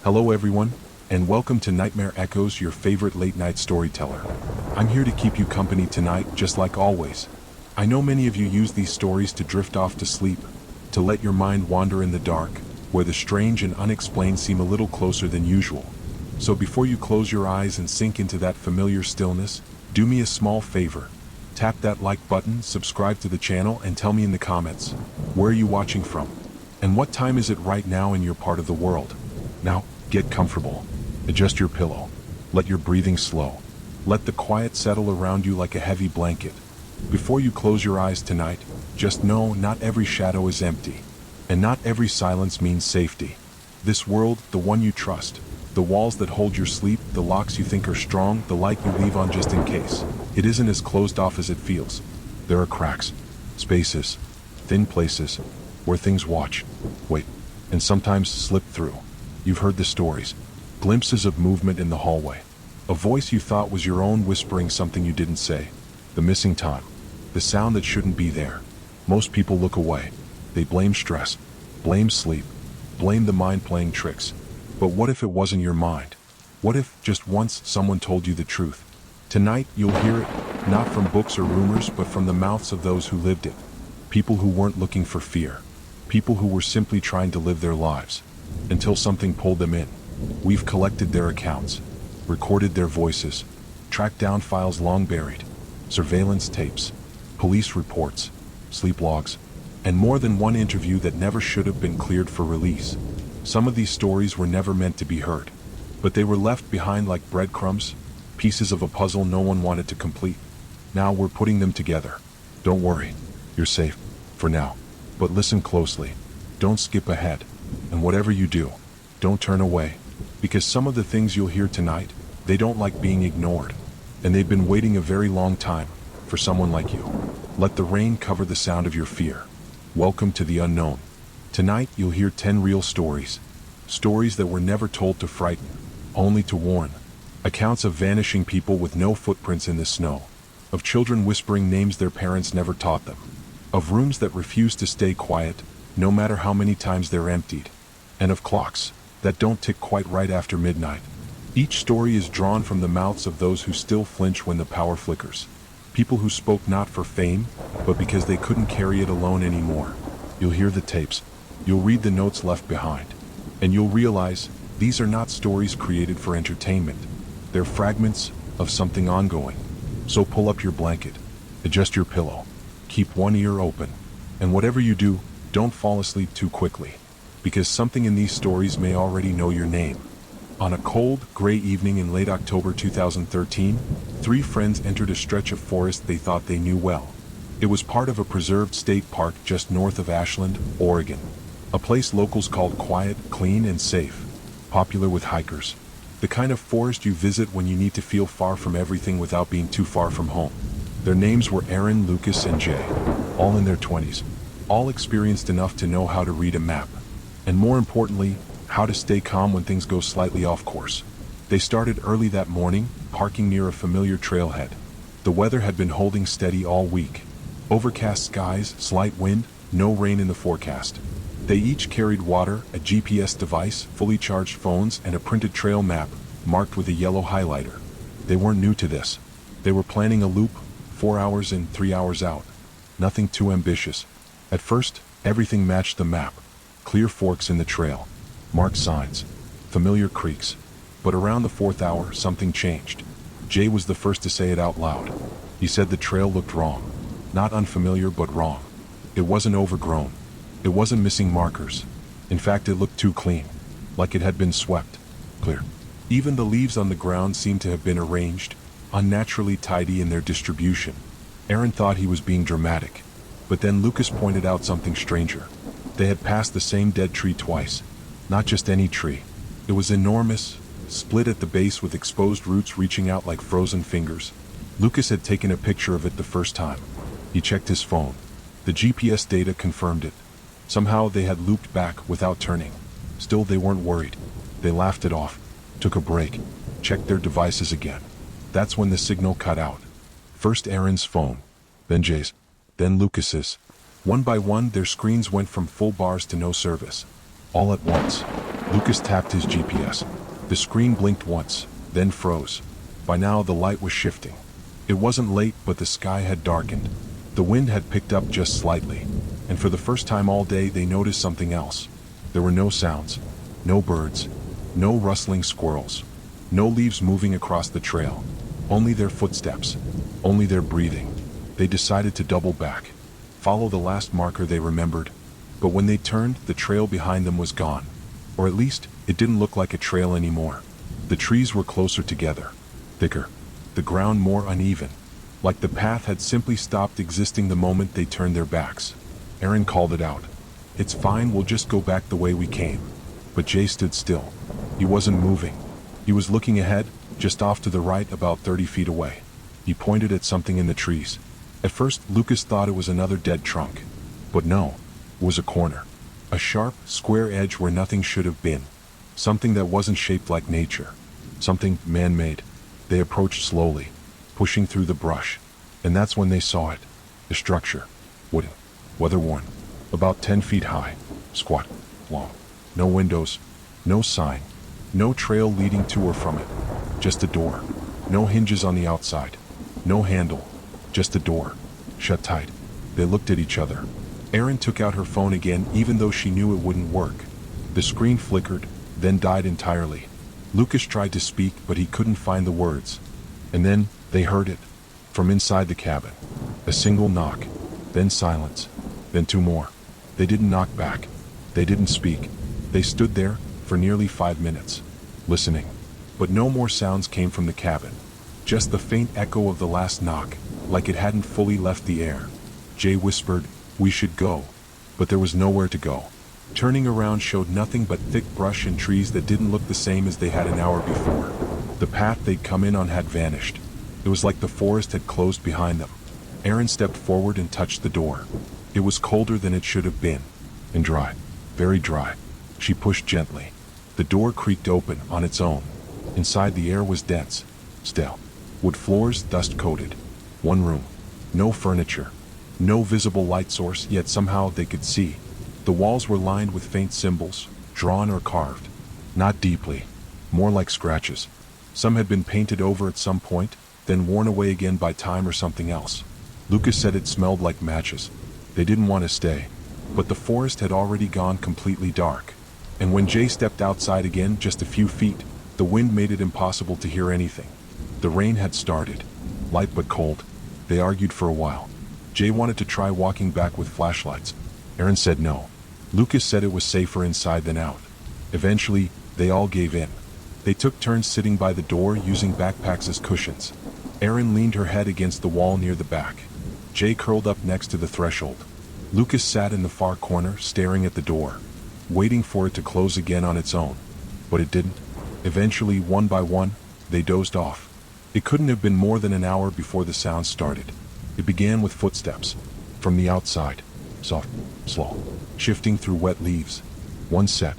Hello everyone, and welcome to Nightmare Echoes, your favorite late-night storyteller. I'm here to keep you company tonight, just like always. I know many of you use these stories to drift off to sleep, to let your mind wander in the dark, where the strange and unexplained seem a little closer than usual. So before you close your eyes and sink into that familiar stillness, do me a small favor. Tap that like button, subscribe to the channel, and tell me in the comments, where are you watching from? And what time is it right now in your part of the world? Now, get comfortable. Adjust your pillow. Let your breathing slow. Let the quiet settle around you like a heavy blanket. Before you close your eyes tonight, just know not every shadow is empty. And not every silence means safety. This world, the one you trust, the walls that hold your sleep, the locks you think are strong, the light you leave on just in case, it isn't as closed off as it feels. There are cracks, spaces, thin places, where things watch, wait, and sometimes slip through. You've heard the stories, glimpses of movement in the hallway, a voice you thought was your own whispering something you didn't say, the missing time, the sound that shouldn't be there. Most people look away. They blame stress, blame sleep, blame the mind playing tricks. But what if it wasn't your mind? What if, just once, someone told you the truth? Tonight, you'll hear it, not from books or rumors, but from the mouths of those who lived it. People who weren't looking for fear. People who were simply trying to live their lives. Until something pulled them in. We've collected their accounts, recorded their voices, tracked down files long buried, surveillance tapes, police reports, sleep logs, and more than one interview that never should have been cleared for release. Some of these stories were never meant to be heard, but they were left behind like breadcrumbs, pieces of a puzzle no one wanted to complete. Now we're putting them together. Don't worry, you're safe, for now. But listen closely, don't skip ahead, and whatever you do, don't turn away, because some of the things you'll hear tonight, they don't like being ignored, and they've been waiting a very long time, for someone like you. Let the rain cover the sound of your fear. Welcome to the unknown. Tonight you'll hear 10 real stories. Stories that were never told to frighten, only to warn. Accounts of vanishing people with no footprints in the snow. Of children whispering names their parents never taught them. Of rooms that refuse to stay quiet, no matter how many times they're emptied. And of clocks that don't tick quite right after midnight. Each story is drawn from the mouths of those who still flinch when the power flickers. People who spoke not for fame, but because they couldn't carry it alone anymore. You'll hear the tapes. You'll read the notes left behind. And you'll realize these are not stories created for entertainment. They're fragments of something ongoing. So pull up your blanket. Adjust your pillow. Keep one ear open. And whatever you do, don't fall asleep too quickly. Because something in these stories may already know your name. On a cold, gray evening in late October 2013, 3 friends entered a stretch of forest they thought they knew well. It was part of a preserved state park just north of Ashland, Oregon. A place locals called quiet, clean, and safe. Popular with hikers. The kind of forest you visit when you need to feel far from everything without being too far from home. Their names were Aaron, Lucas, and Jay. All in their 20s. All experienced enough to know how to read a map. And more importantly, how to stay calm when things go slightly off course. They started early that morning, parking near a familiar trailhead. The weather had been holding steady all week. Overcast skies, slight wind, no rain in the forecast. They each carried water, a GPS device, fully charged phones, and a printed trail map, marked with a yellow highlighter. They weren't new to this. They were planning a loop, 4 hours in, 3 hours out. Nothing too ambitious. At first, everything matched the map. Clear forks in the trail. Marked signs. Familiar creeks. But around the 4th hour, something changed. Jay was the first to say it out loud. He said the trail looked wrong. Not unfamiliar, but wrong. It wasn't overgrown. It wasn't missing markers. In fact, it looked too clean. Like it had been swept. Clear. Even the leaves on the ground seemed to have been arranged, unnaturally tidy in their distribution. Aaron thought he was being dramatic. But then Lucas pointed out something stranger. They had passed the same dead tree twice. Not just any tree. It was enormous, split at the base with exposed roots reaching out like frozen fingers. Lucas had taken a picture of it the first time. He checked his phone. The GPS data confirmed it. Somehow they had looped back without turning. Still, they weren't worried. They laughed it off, took a break, checked their devices again. That's when the signal cut out. First Aaron's phone, then Jay's, then Lucas's. One by one, their screens went from full bars to no service. All at once. Lucas tapped his GPS. The screen blinked once, then froze. By now the light was shifting. It wasn't late, but the sky had darkened. The wind had picked up just slightly, and for the first time all day they noticed something else. There were no sounds, no birds, no rustling squirrels, no leaves moving across the trail. Only their footsteps, only their breathing. They decided to double back, follow the last marker they remembered, but when they turned, the trail behind them was gone. Or at least, it didn't look like a trail anymore. The trees were closer together, thicker, the ground more uneven, like the path had simply stopped existing the moment they turned their backs. Aaron called it out. "It's fine, we'll just go back the way we came." But Jay stood still. He wasn't moving. He was looking ahead, just off to the right, about 30 feet away. He pointed at something in the trees. At first, Lucas thought it was another dead trunk. But no, it was a corner. A sharp, square edge where nothing should have been. Something that wasn't shaped like nature. Something man-made. They approached slowly, pushing through the brush. And that's when they saw it. The structure. Wooden. Weather-worn. About 10 feet high. Squat. Long. No windows. No sign. No trail leading to or from it. Just a door. No hinges on the outside. No handle. Just a door. Shut tight. They looked at each other. Erin took out her phone again, even though she knew it wouldn't work. The screen flickered, then died entirely. Lucas tried to speak, but he couldn't find the words. And then, they heard it. From inside the cabin. A single knock. Then silence. Then two more. They didn't knock back. They didn't speak. They stood there, for nearly 5 minutes. Listening. But no more sounds came from the cabin. Just the faint echo of the last knock, like it hadn't fully left the air. Jay whispered, "We should go." But there was nowhere to go. Turning around showed nothing but thick brush and trees that didn't look the same as they had an hour before. The path they'd come in on had vanished. It was like the forest had closed behind them. Erin stepped forward and touched the door. It was colder than it should have been. And dry. Very dry. She pushed gently. The door creaked open on its own. Inside the air was dense. Stale. Wood floors, dust-coated. One room. No furniture. No visible light source, yet somehow they could see. The walls were lined with faint symbols, drawn or carved. Not deeply. More like scratches. Some had been painted over at some point, then worn away again by time or something else. Lucas said it smelled like matches. They didn't want to stay. But the forest had already gone completely dark. And when Jay stepped outside again, just a few feet, the wind made it impossible to hear anything. The rain had started. Light but cold. They argued for a while. Jay wanted to try walking back with flashlights. Erin said no. Lucas said it was safer inside than out. Eventually, they all gave in. They took turns sitting by the door, using backpacks as cushions. Erin leaned her head against the wall near the back. Jay curled up next to the threshold. Lucas sat in the far corner, staring at the door, waiting for it to close again on its own. But it didn't. Eventually, one by one, they dozed off. It couldn't have been more than an hour before the sound started. It began with footsteps. From the outside. Soft, slow, shifting through wet leaves. One set,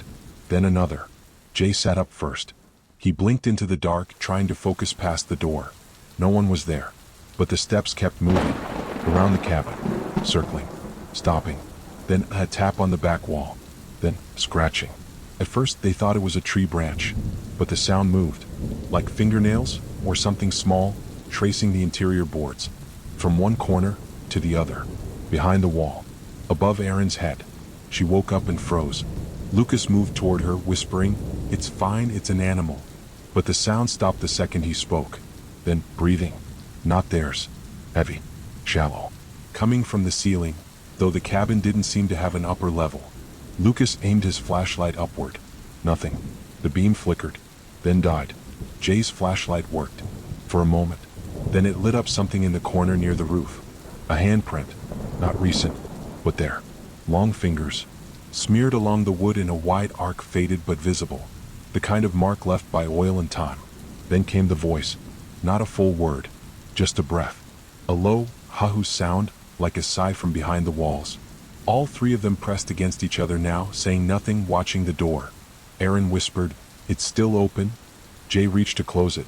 then another. Jay sat up first. He blinked into the dark, trying to focus past the door. No one was there. But the steps kept moving. Around the cabin. Circling. Stopping. Then a tap on the back wall. Then scratching. At first they thought it was a tree branch. But the sound moved. Like fingernails, or something small, tracing the interior boards. From one corner to the other. Behind the wall. Above Erin's head. She woke up and froze. Lucas moved toward her, whispering, "It's fine, it's an animal." But the sound stopped the second he spoke. Then breathing. Not theirs. Heavy. Shallow. Coming from the ceiling, though the cabin didn't seem to have an upper level. Lucas aimed his flashlight upward. Nothing. The beam flickered. Then died. Jay's flashlight worked. For a moment. Then it lit up something in the corner near the roof. A handprint. Not recent. But there. Long fingers. Smeared along the wood in a wide arc, faded but visible. The kind of mark left by oil and time. Then came the voice. Not a full word. Just a breath. A low, ha-hoo sound, like a sigh from behind the walls. All three of them pressed against each other now, saying nothing, watching the door. Erin whispered, "It's still open." Jay reached to close it.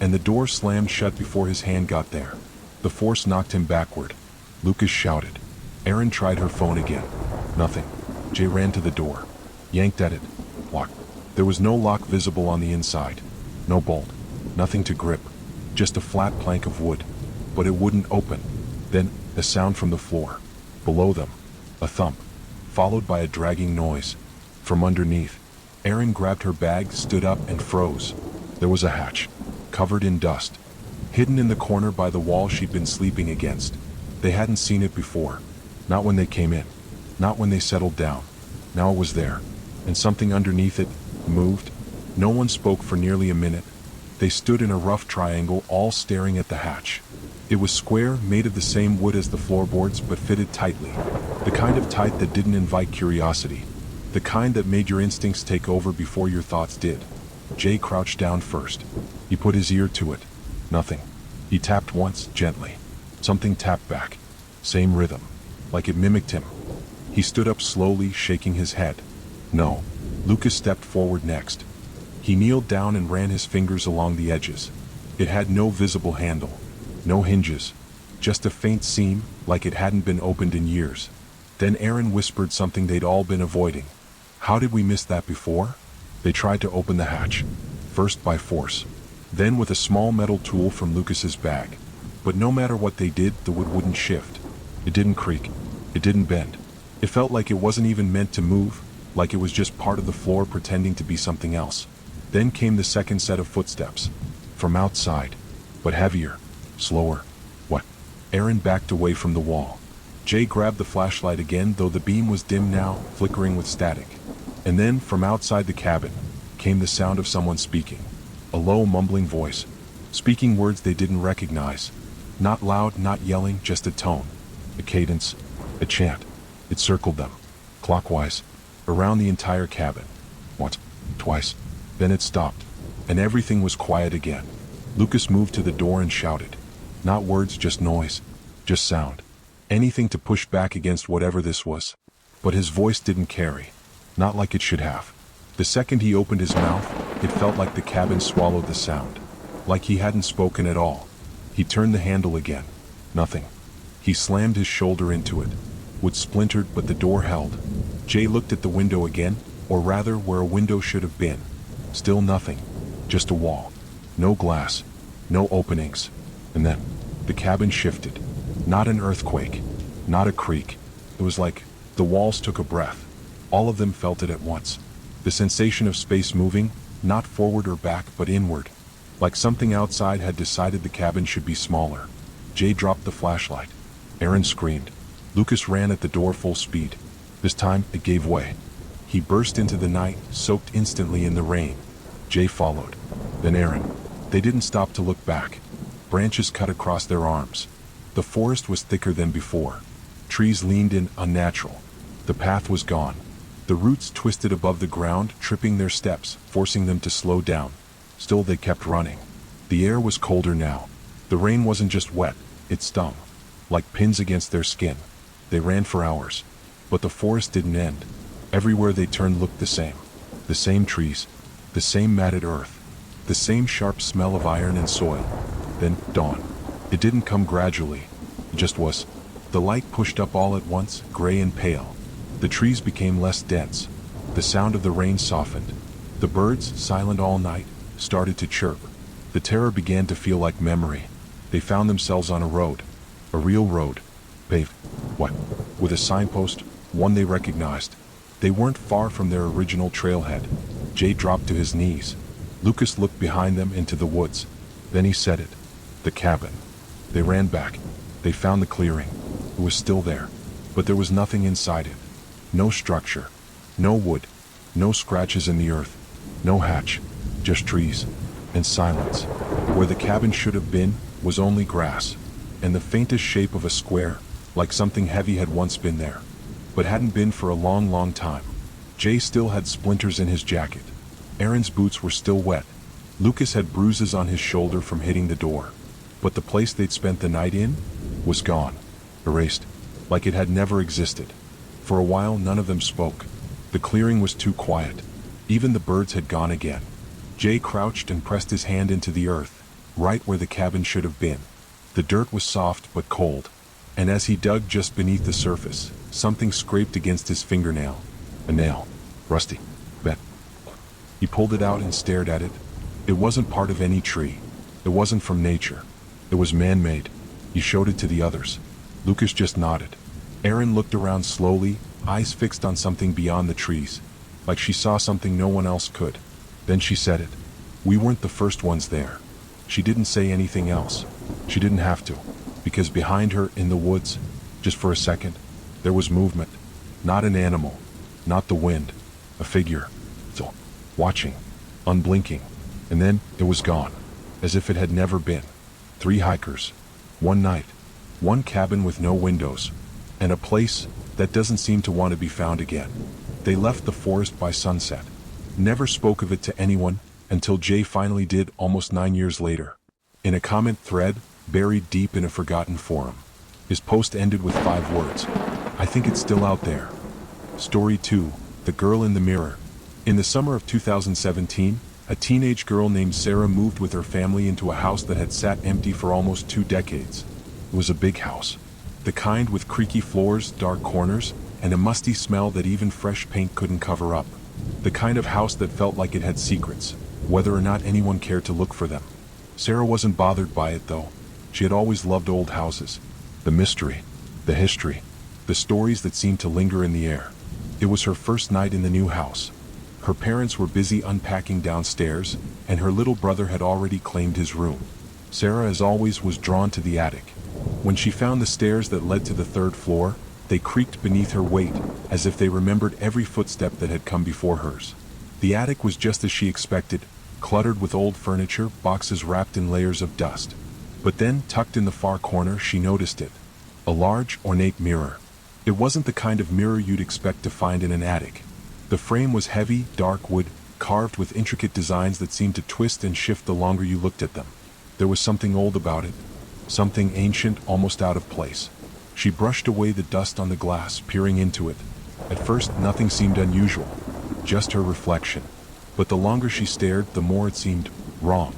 And the door slammed shut before his hand got there. The force knocked him backward. Lucas shouted. Erin tried her phone again. Nothing. Jay ran to the door. Yanked at it. Locked. There was no lock visible on the inside, no bolt, nothing to grip, just a flat plank of wood. But it wouldn't open. Then, a sound from the floor. Below them, a thump, followed by a dragging noise. From underneath, Erin grabbed her bag, stood up, and froze. There was a hatch, covered in dust, hidden in the corner by the wall she'd been sleeping against. They hadn't seen it before. Not when they came in. Not when they settled down. Now it was there. And something underneath it moved. No one spoke for nearly a minute. They stood in a rough triangle, all staring at the hatch. It was square, made of the same wood as the floorboards, but fitted tightly. The kind of tight that didn't invite curiosity. The kind that made your instincts take over before your thoughts did. Jay crouched down first. He put his ear to it. Nothing. He tapped once, gently. Something tapped back. Same rhythm. Like it mimicked him. He stood up slowly, shaking his head. No. Lucas stepped forward next. He kneeled down and ran his fingers along the edges. It had no visible handle. No hinges. Just a faint seam, like it hadn't been opened in years. Then Erin whispered something they'd all been avoiding. How did we miss that before? They tried to open the hatch. First by force. Then with a small metal tool from Lucas's bag. But no matter what they did, the wood wouldn't shift. It didn't creak. It didn't bend. It felt like it wasn't even meant to move, like it was just part of the floor pretending to be something else. Then came the second set of footsteps. From outside. But heavier. Slower. What? Erin backed away from the wall. Jay grabbed the flashlight again, though the beam was dim now, flickering with static. And then, from outside the cabin, came the sound of someone speaking. A low, mumbling voice. Speaking words they didn't recognize. Not loud, not yelling, just a tone. A cadence. A chant. It circled them. Clockwise. Around the entire cabin. Once. Twice. Then it stopped. And everything was quiet again. Lucas moved to the door and shouted. Not words, just noise. Just sound. Anything to push back against whatever this was. But his voice didn't carry. Not like it should have. The second he opened his mouth, it felt like the cabin swallowed the sound. Like he hadn't spoken at all. He turned the handle again. Nothing. He slammed his shoulder into it. Wood splintered, but the door held. Jay looked at the window again, or rather where a window should have been. Still nothing. Just a wall. No glass. No openings. And then, the cabin shifted. Not an earthquake. Not a creak. It was like the walls took a breath. All of them felt it at once. The sensation of space moving, not forward or back, but inward. Like something outside had decided the cabin should be smaller. Jay dropped the flashlight. Erin screamed. Lucas ran at the door full speed. This time, it gave way. He burst into the night, soaked instantly in the rain. Jay followed. Then Erin. They didn't stop to look back. Branches cut across their arms. The forest was thicker than before. Trees leaned in, unnatural. The path was gone. The roots twisted above the ground, tripping their steps, forcing them to slow down. Still they kept running. The air was colder now. The rain wasn't just wet, it stung. Like pins against their skin. They ran for hours. But the forest didn't end. Everywhere they turned looked the same. The same trees. The same matted earth. The same sharp smell of iron and soil. Then, dawn. It didn't come gradually. It just was. The light pushed up all at once, gray and pale. The trees became less dense. The sound of the rain softened. The birds, silent all night, started to chirp. The terror began to feel like memory. They found themselves on a road. A real road. Paved. What? With a signpost, one they recognized. They weren't far from their original trailhead. Jay dropped to his knees. Lucas looked behind them into the woods. Then he said it. The cabin. They ran back. They found the clearing. It was still there. But there was nothing inside it. No structure. No wood. No scratches in the earth. No hatch. Just trees. And silence. Where the cabin should have been was only grass. And the faintest shape of a square, like something heavy had once been there. But hadn't been for a long, long time. Jay still had splinters in his jacket. Erin's boots were still wet. Lucas had bruises on his shoulder from hitting the door. But the place they'd spent the night in was gone. Erased. Like it had never existed. For a while none of them spoke. The clearing was too quiet. Even the birds had gone again. Jay crouched and pressed his hand into the earth, right where the cabin should have been. The dirt was soft but cold. And as he dug just beneath the surface, something scraped against his fingernail. A nail. Rusty. Bet. He pulled it out and stared at it. It wasn't part of any tree. It wasn't from nature. It was man-made. He showed it to the others. Lucas just nodded. Erin looked around slowly, eyes fixed on something beyond the trees, like she saw something no one else could. Then she said it. We weren't the first ones there. She didn't say anything else. She didn't have to, because behind her in the woods, just for a second, there was movement. Not an animal, not the wind, a figure. So, watching, unblinking, and then it was gone, as if it had never been. 3 hikers, 1 night, 1 cabin with no windows, and a place that doesn't seem to want to be found again. They left the forest by sunset. Never spoke of it to anyone until Jay finally did almost 9 years later. In a comment thread, buried deep in a forgotten forum. His post ended with 5 words. I think it's still out there. Story 2, The Girl in the Mirror. In the summer of 2017, a teenage girl named Sarah moved with her family into a house that had sat empty for almost 2 decades. It was a big house. The kind with creaky floors, dark corners, and a musty smell that even fresh paint couldn't cover up. The kind of house that felt like it had secrets, whether or not anyone cared to look for them. Sarah wasn't bothered by it though. She had always loved old houses. The mystery, the history, the stories that seemed to linger in the air. It was her first night in the new house. Her parents were busy unpacking downstairs, and her little brother had already claimed his room. Sarah, as always, was drawn to the attic. When she found the stairs that led to the 3rd floor, they creaked beneath her weight, as if they remembered every footstep that had come before hers. The attic was just as she expected, cluttered with old furniture, boxes wrapped in layers of dust. But then, tucked in the far corner, she noticed it. A large, ornate mirror. It wasn't the kind of mirror you'd expect to find in an attic. The frame was heavy, dark wood, carved with intricate designs that seemed to twist and shift the longer you looked at them. There was something old about it. Something ancient, almost out of place. She brushed away the dust on the glass, peering into it. At first, nothing seemed unusual. Just her reflection. But the longer she stared, the more it seemed wrong.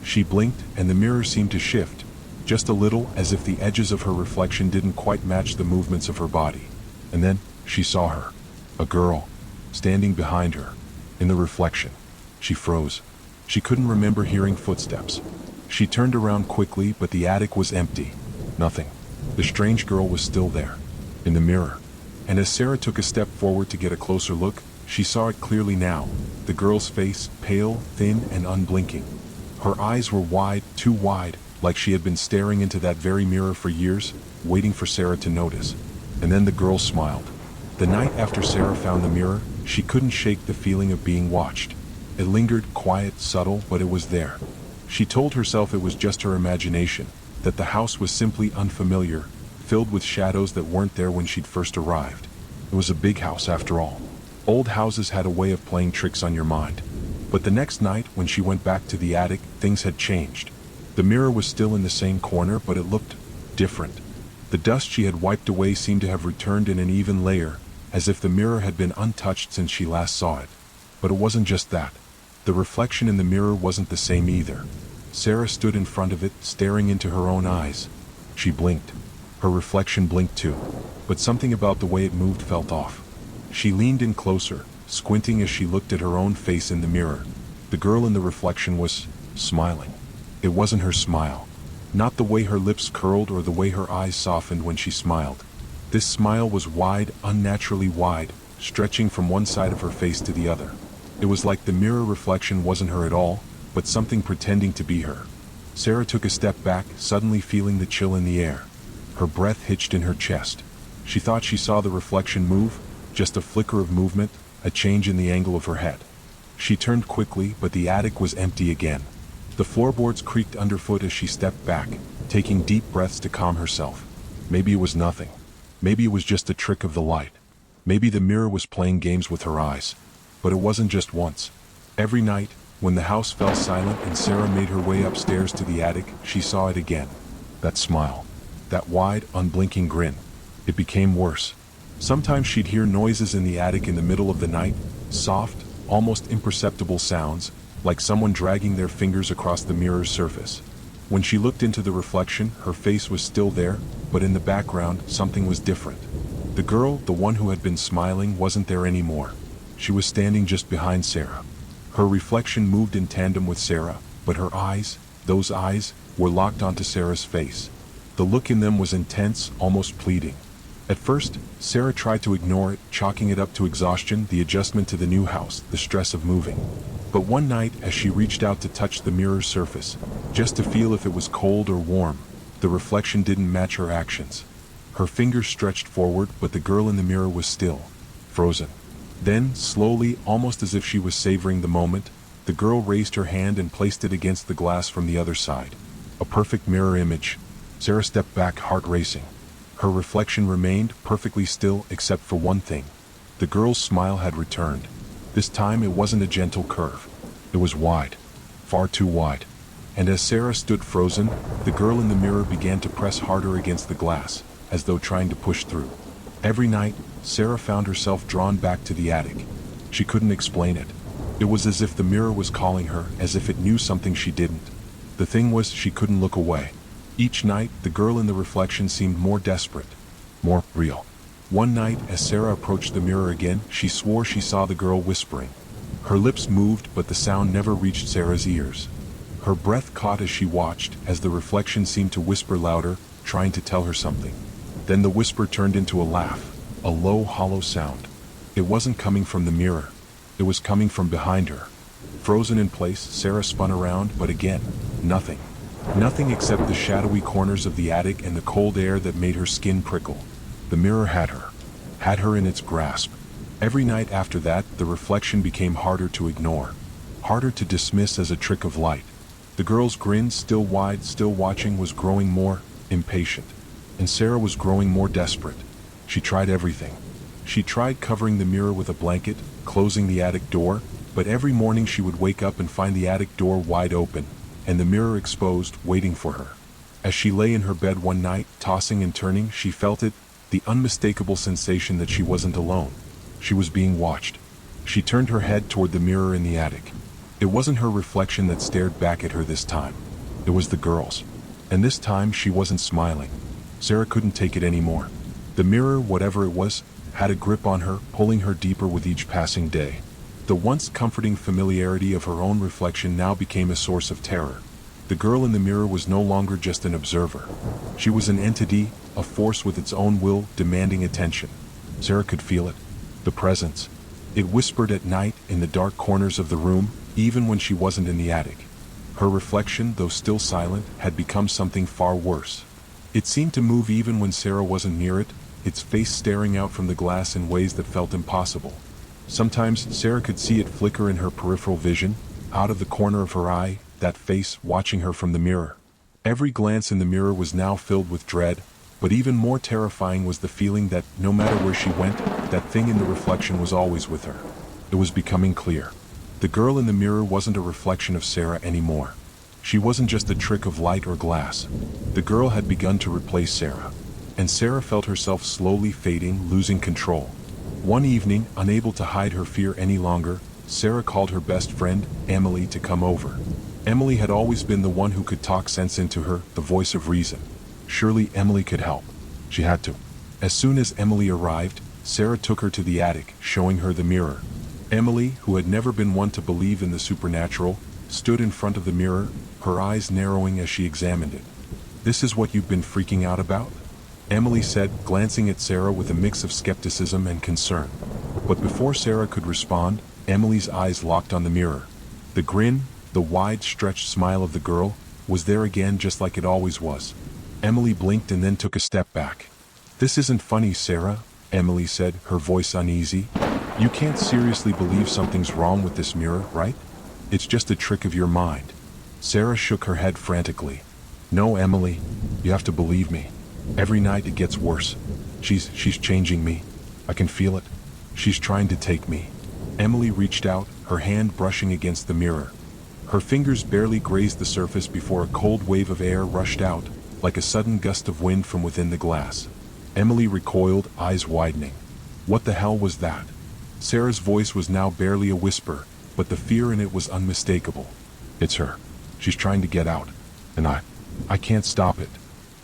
She blinked, and the mirror seemed to shift, just a little, as if the edges of her reflection didn't quite match the movements of her body. And then, she saw her. A girl. Standing behind her. In the reflection. She froze. She couldn't remember hearing footsteps. She turned around quickly, but the attic was empty. Nothing. The strange girl was still there. In the mirror. And as Sarah took a step forward to get a closer look, she saw it clearly now. The girl's face, pale, thin, and unblinking. Her eyes were wide, too wide, like she had been staring into that very mirror for years, waiting for Sarah to notice. And then the girl smiled. The night after Sarah found the mirror, she couldn't shake the feeling of being watched. It lingered, quiet, subtle, but it was there. She told herself it was just her imagination, that the house was simply unfamiliar, filled with shadows that weren't there when she'd first arrived. It was a big house after all. Old houses had a way of playing tricks on your mind. But the next night, when she went back to the attic, things had changed. The mirror was still in the same corner, but it looked different. The dust she had wiped away seemed to have returned in an even layer, as if the mirror had been untouched since she last saw it. But it wasn't just that. The reflection in the mirror wasn't the same either. Sarah stood in front of it, staring into her own eyes. She blinked. Her reflection blinked too. But something about the way it moved felt off. She leaned in closer, squinting as she looked at her own face in the mirror. The girl in the reflection was smiling. It wasn't her smile. Not the way her lips curled or the way her eyes softened when she smiled. This smile was wide, unnaturally wide, stretching from one side of her face to the other. It was like the mirror reflection wasn't her at all, but something pretending to be her. Sarah took a step back, suddenly feeling the chill in the air. Her breath hitched in her chest. She thought she saw the reflection move, just a flicker of movement, a change in the angle of her head. She turned quickly, but the attic was empty again. The floorboards creaked underfoot as she stepped back, taking deep breaths to calm herself. Maybe it was nothing. Maybe it was just a trick of the light. Maybe the mirror was playing games with her eyes. But it wasn't just once. Every night, when the house fell silent and Sarah made her way upstairs to the attic, she saw it again. That smile. That wide, unblinking grin. It became worse. Sometimes she'd hear noises in the attic in the middle of the night, soft, almost imperceptible sounds, like someone dragging their fingers across the mirror's surface. When she looked into the reflection, her face was still there, but in the background, something was different. The girl, the one who had been smiling, wasn't there anymore. She was standing just behind Sarah. Her reflection moved in tandem with Sarah, but her eyes, those eyes, were locked onto Sarah's face. The look in them was intense, almost pleading. At first, Sarah tried to ignore it, chalking it up to exhaustion, the adjustment to the new house, the stress of moving. But one night, as she reached out to touch the mirror's surface, just to feel if it was cold or warm, the reflection didn't match her actions. Her fingers stretched forward, but the girl in the mirror was still, frozen. Then, slowly, almost as if she was savoring the moment, the girl raised her hand and placed it against the glass from the other side. A perfect mirror image. Sarah stepped back, heart racing. Her reflection remained perfectly still except for one thing. The girl's smile had returned. This time it wasn't a gentle curve. It was wide. Far too wide. And as Sarah stood frozen, the girl in the mirror began to press harder against the glass, as though trying to push through. Every night, Sarah found herself drawn back to the attic. She couldn't explain it. It was as if the mirror was calling her, as if it knew something she didn't. The thing was, she couldn't look away. Each night, the girl in the reflection seemed more desperate, more real. One night, as Sarah approached the mirror again, she swore she saw the girl whispering. Her lips moved, but the sound never reached Sarah's ears. Her breath caught as she watched, as the reflection seemed to whisper louder, trying to tell her something. Then the whisper turned into a laugh, a low, hollow sound. It wasn't coming from the mirror. It was coming from behind her. Frozen in place, Sarah spun around, but again, nothing. Nothing except the shadowy corners of the attic and the cold air that made her skin prickle. The mirror had her in its grasp. Every night after that, the reflection became harder to ignore, harder to dismiss as a trick of light. The girl's grin, still wide, still watching, was growing more impatient. And Sarah was growing more desperate. She tried everything. She tried covering the mirror with a blanket, closing the attic door, but every morning she would wake up and find the attic door wide open, and the mirror exposed, waiting for her. As she lay in her bed one night, tossing and turning, she felt it, the unmistakable sensation that she wasn't alone. She was being watched. She turned her head toward the mirror in the attic. It wasn't her reflection that stared back at her this time. It was the girl's. And this time she wasn't smiling. Sarah couldn't take it anymore. The mirror, whatever it was, had a grip on her, pulling her deeper with each passing day. The once comforting familiarity of her own reflection now became a source of terror. The girl in the mirror was no longer just an observer. She was an entity, a force with its own will, demanding attention. Sarah could feel it. The presence. It whispered at night, in the dark corners of the room, even when she wasn't in the attic. Her reflection, though still silent, had become something far worse. It seemed to move even when Sarah wasn't near it, its face staring out from the glass in ways that felt impossible. Sometimes Sarah could see it flicker in her peripheral vision, out of the corner of her eye, that face watching her from the mirror. Every glance in the mirror was now filled with dread, but even more terrifying was the feeling that, no matter where she went, that thing in the reflection was always with her. It was becoming clear. The girl in the mirror wasn't a reflection of Sarah anymore. She wasn't just a trick of light or glass. The girl had begun to replace Sarah. And Sarah felt herself slowly fading, losing control. One evening, unable to hide her fear any longer, Sarah called her best friend, Emily, to come over. Emily had always been the one who could talk sense into her, the voice of reason. Surely Emily could help. She had to. As soon as Emily arrived, Sarah took her to the attic, showing her the mirror. Emily, who had never been one to believe in the supernatural, stood in front of the mirror, her eyes narrowing as she examined it. "This is what you've been freaking out about?" Emily said, glancing at Sarah with a mix of skepticism and concern. But before Sarah could respond, Emily's eyes locked on the mirror. The grin, the wide, stretched smile of the girl, was there again just like it always was. Emily blinked and then took a step back. "This isn't funny, Sarah," Emily said, her voice uneasy. "You can't seriously believe something's wrong with this mirror, right? It's just a trick of your mind." Sarah shook her head frantically. "No, Emily, you have to believe me. Every night it gets worse. She's changing me. I can feel it. She's trying to take me." Emily reached out, her hand brushing against the mirror. Her fingers barely grazed the surface before a cold wave of air rushed out, like a sudden gust of wind from within the glass. Emily recoiled, eyes widening. What the hell was that? Sarah's voice was now barely a whisper, but the fear in it was unmistakable. "It's her. She's trying to get out. And I can't stop it."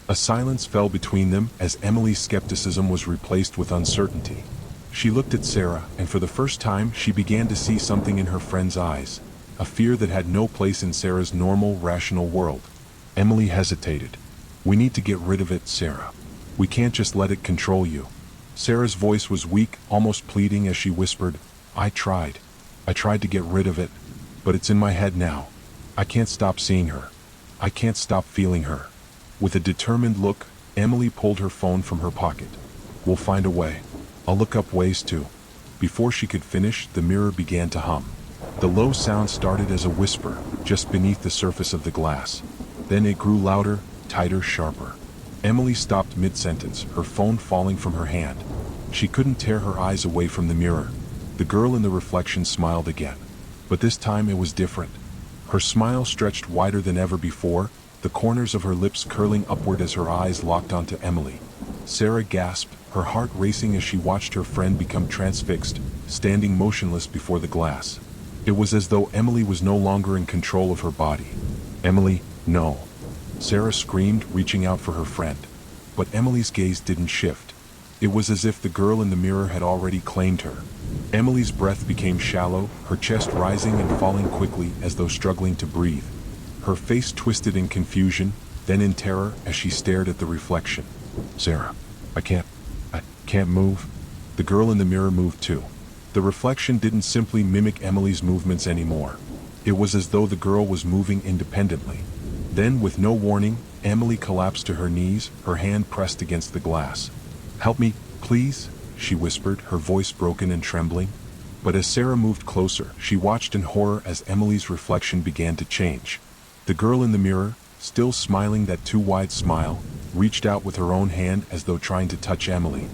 A silence fell between them as Emily's skepticism was replaced with uncertainty. She looked at Sarah, and for the first time she began to see something in her friend's eyes, a fear that had no place in Sarah's normal, rational world. Emily hesitated. "We need to get rid of it, Sarah. We can't just let it control you." Sarah's voice was weak, almost pleading as she whispered, I tried to get rid of it, but it's in my head now. I can't stop seeing her. I can't stop feeling her." With a determined look, Emily pulled her phone from her pocket. "We'll find a way. I'll look up ways to." Before she could finish, the mirror began to hum. The low sound started as a whisper, just beneath the surface of the glass. Then it grew louder, tighter, sharper. Emily stopped mid-sentence, her phone falling from her hand. She couldn't tear her eyes away from the mirror. The girl in the reflection smiled again. But this time it was different. Her smile stretched wider than ever before, the corners of her lips curling upward as her eyes locked onto Emily. Sarah gasped, her heart racing as she watched her friend become transfixed, standing motionless before the glass. It was as though Emily was no longer in control of her body. "Emily, no!" Sarah screamed, reaching out for her friend. But Emily's gaze didn't shift. It was as if the girl in the mirror had already claimed her. Emily's breath became shallow, her chest rising and falling quickly as though struggling to breathe. Her face twisted in confusion, then in terror as she stared at the reflection. "Sarah, I can't move." The girl in the mirror moved too. The reflection didn't simply mimic Emily's movements anymore. It was as though the girl was moving independently. Then, with no warning, Emily collapsed to her knees, her hand pressed against the glass. "Help me, please," she whispered, her voice broken and trembling. But as Sarah moved closer, she watched in horror as Emily's reflection began to change. The girl in the mirror, still smiling that too wide smile, reached out with her own hand as though trying to touch Emily.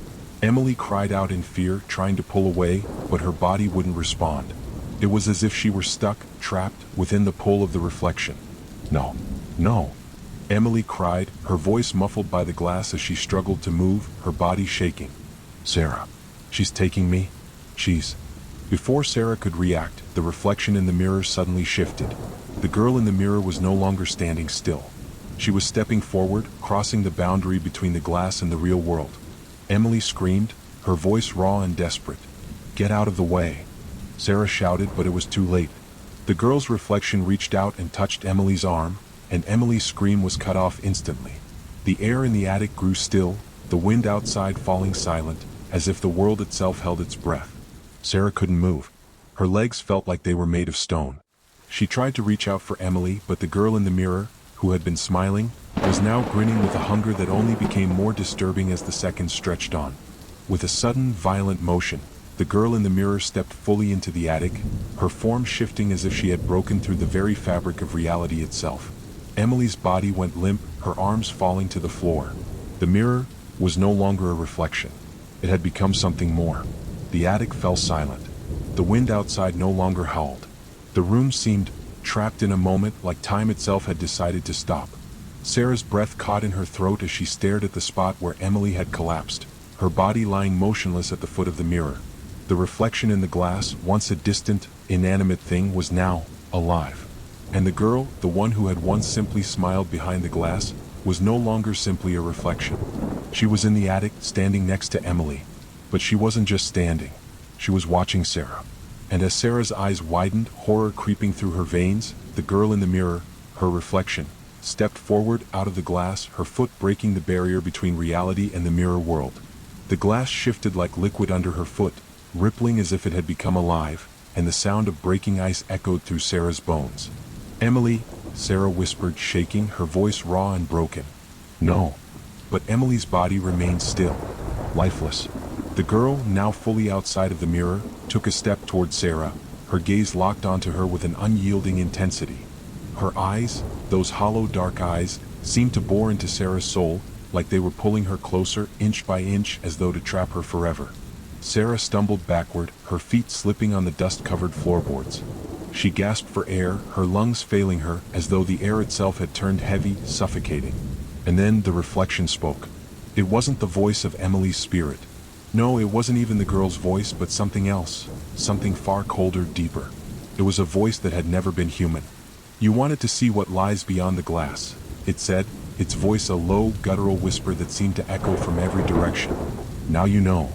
Emily cried out in fear, trying to pull away, but her body wouldn't respond. It was as if she were stuck, trapped, within the pull of the reflection. "No, no!" Emily cried, her voice muffled by the glass as she struggled to move, her body shaking. "Sarah, she's taking me. She's..." Before Sarah could react, the reflection in the mirror suddenly shifted. The girl in the mirror was no longer standing still. She was stepping forward, crossing the boundary between the glass and the real world. Emily screamed, her voice raw and desperate. "Get out of the way!" Sarah shouted, but it was too late. The girl's reflection reached out and touched Emily's arm, and Emily's scream was cut off instantly. The air in the attic grew still, the wind outside falling silent, as if the world itself held its breath. Sarah couldn't move. Her legs felt like they were made of stone. She tried to reach out for Emily, but the girl in the mirror, who had been smiling, was now grinning with a hunger that only became more disturbing as the seconds stretched on. With a sudden, violent motion, the girl in the mirror stepped fully into the attic, her form shifting as if she had broken through the very fabric of reality itself. Emily's body went limp, her arms falling to the floor. The mirror was no longer a reflection. It had become something more. The attic fell silent. The wind outside no longer howled. The room seemed trapped in a moment, like time itself had decided to stop. Sarah's breath caught in her throat as she stared at the spot where Emily had collapsed, her body lying motionless at the foot of the mirror. The reflection in the glass, once a distant, inanimate thing, was now alive. And the girl, the one who had once simply smiled behind the glass, was no longer simply a reflection. She was in the attic, standing next to Emily. But she wasn't just standing. She was watching Sarah. And as Sarah's eyes widened, horror creeping through her veins, the girl in the mirror, her reflection, stepped forward out of the glass, her foot breaking the barrier between reality and the mirror world. The glass shifted like liquid under her foot, rippling as if it had become alive, and the sound of breaking ice echoed through Sarah's bones. "Emily," Sarah whispered, shaking, her voice raw and broken. "No." But Emily's body remained still, lifeless. The girl, now fully outside of the mirror, took a step toward Sarah, her gaze locked onto her with an unyielding intensity. Her eyes, those hollow dark eyes, seemed to bore into Sarah's soul, like they were pulling her closer, inch by inch, as though to trap her forever. Sarah stumbled backward, her feet slipping on the dust-covered floorboards. She gasped for air, her lungs failing her, as though the air itself had turned heavy, suffocating. And then the reflection spoke. It wasn't the voice of Emily's spirit. No, it wasn't even the girl's voice, but something else, something far colder, deeper. It was a voice that had never been human. "You wanted to see what lies beyond the glass," it said, its voice a low, guttural whisper that seemed to echo from every direction. "Now you know."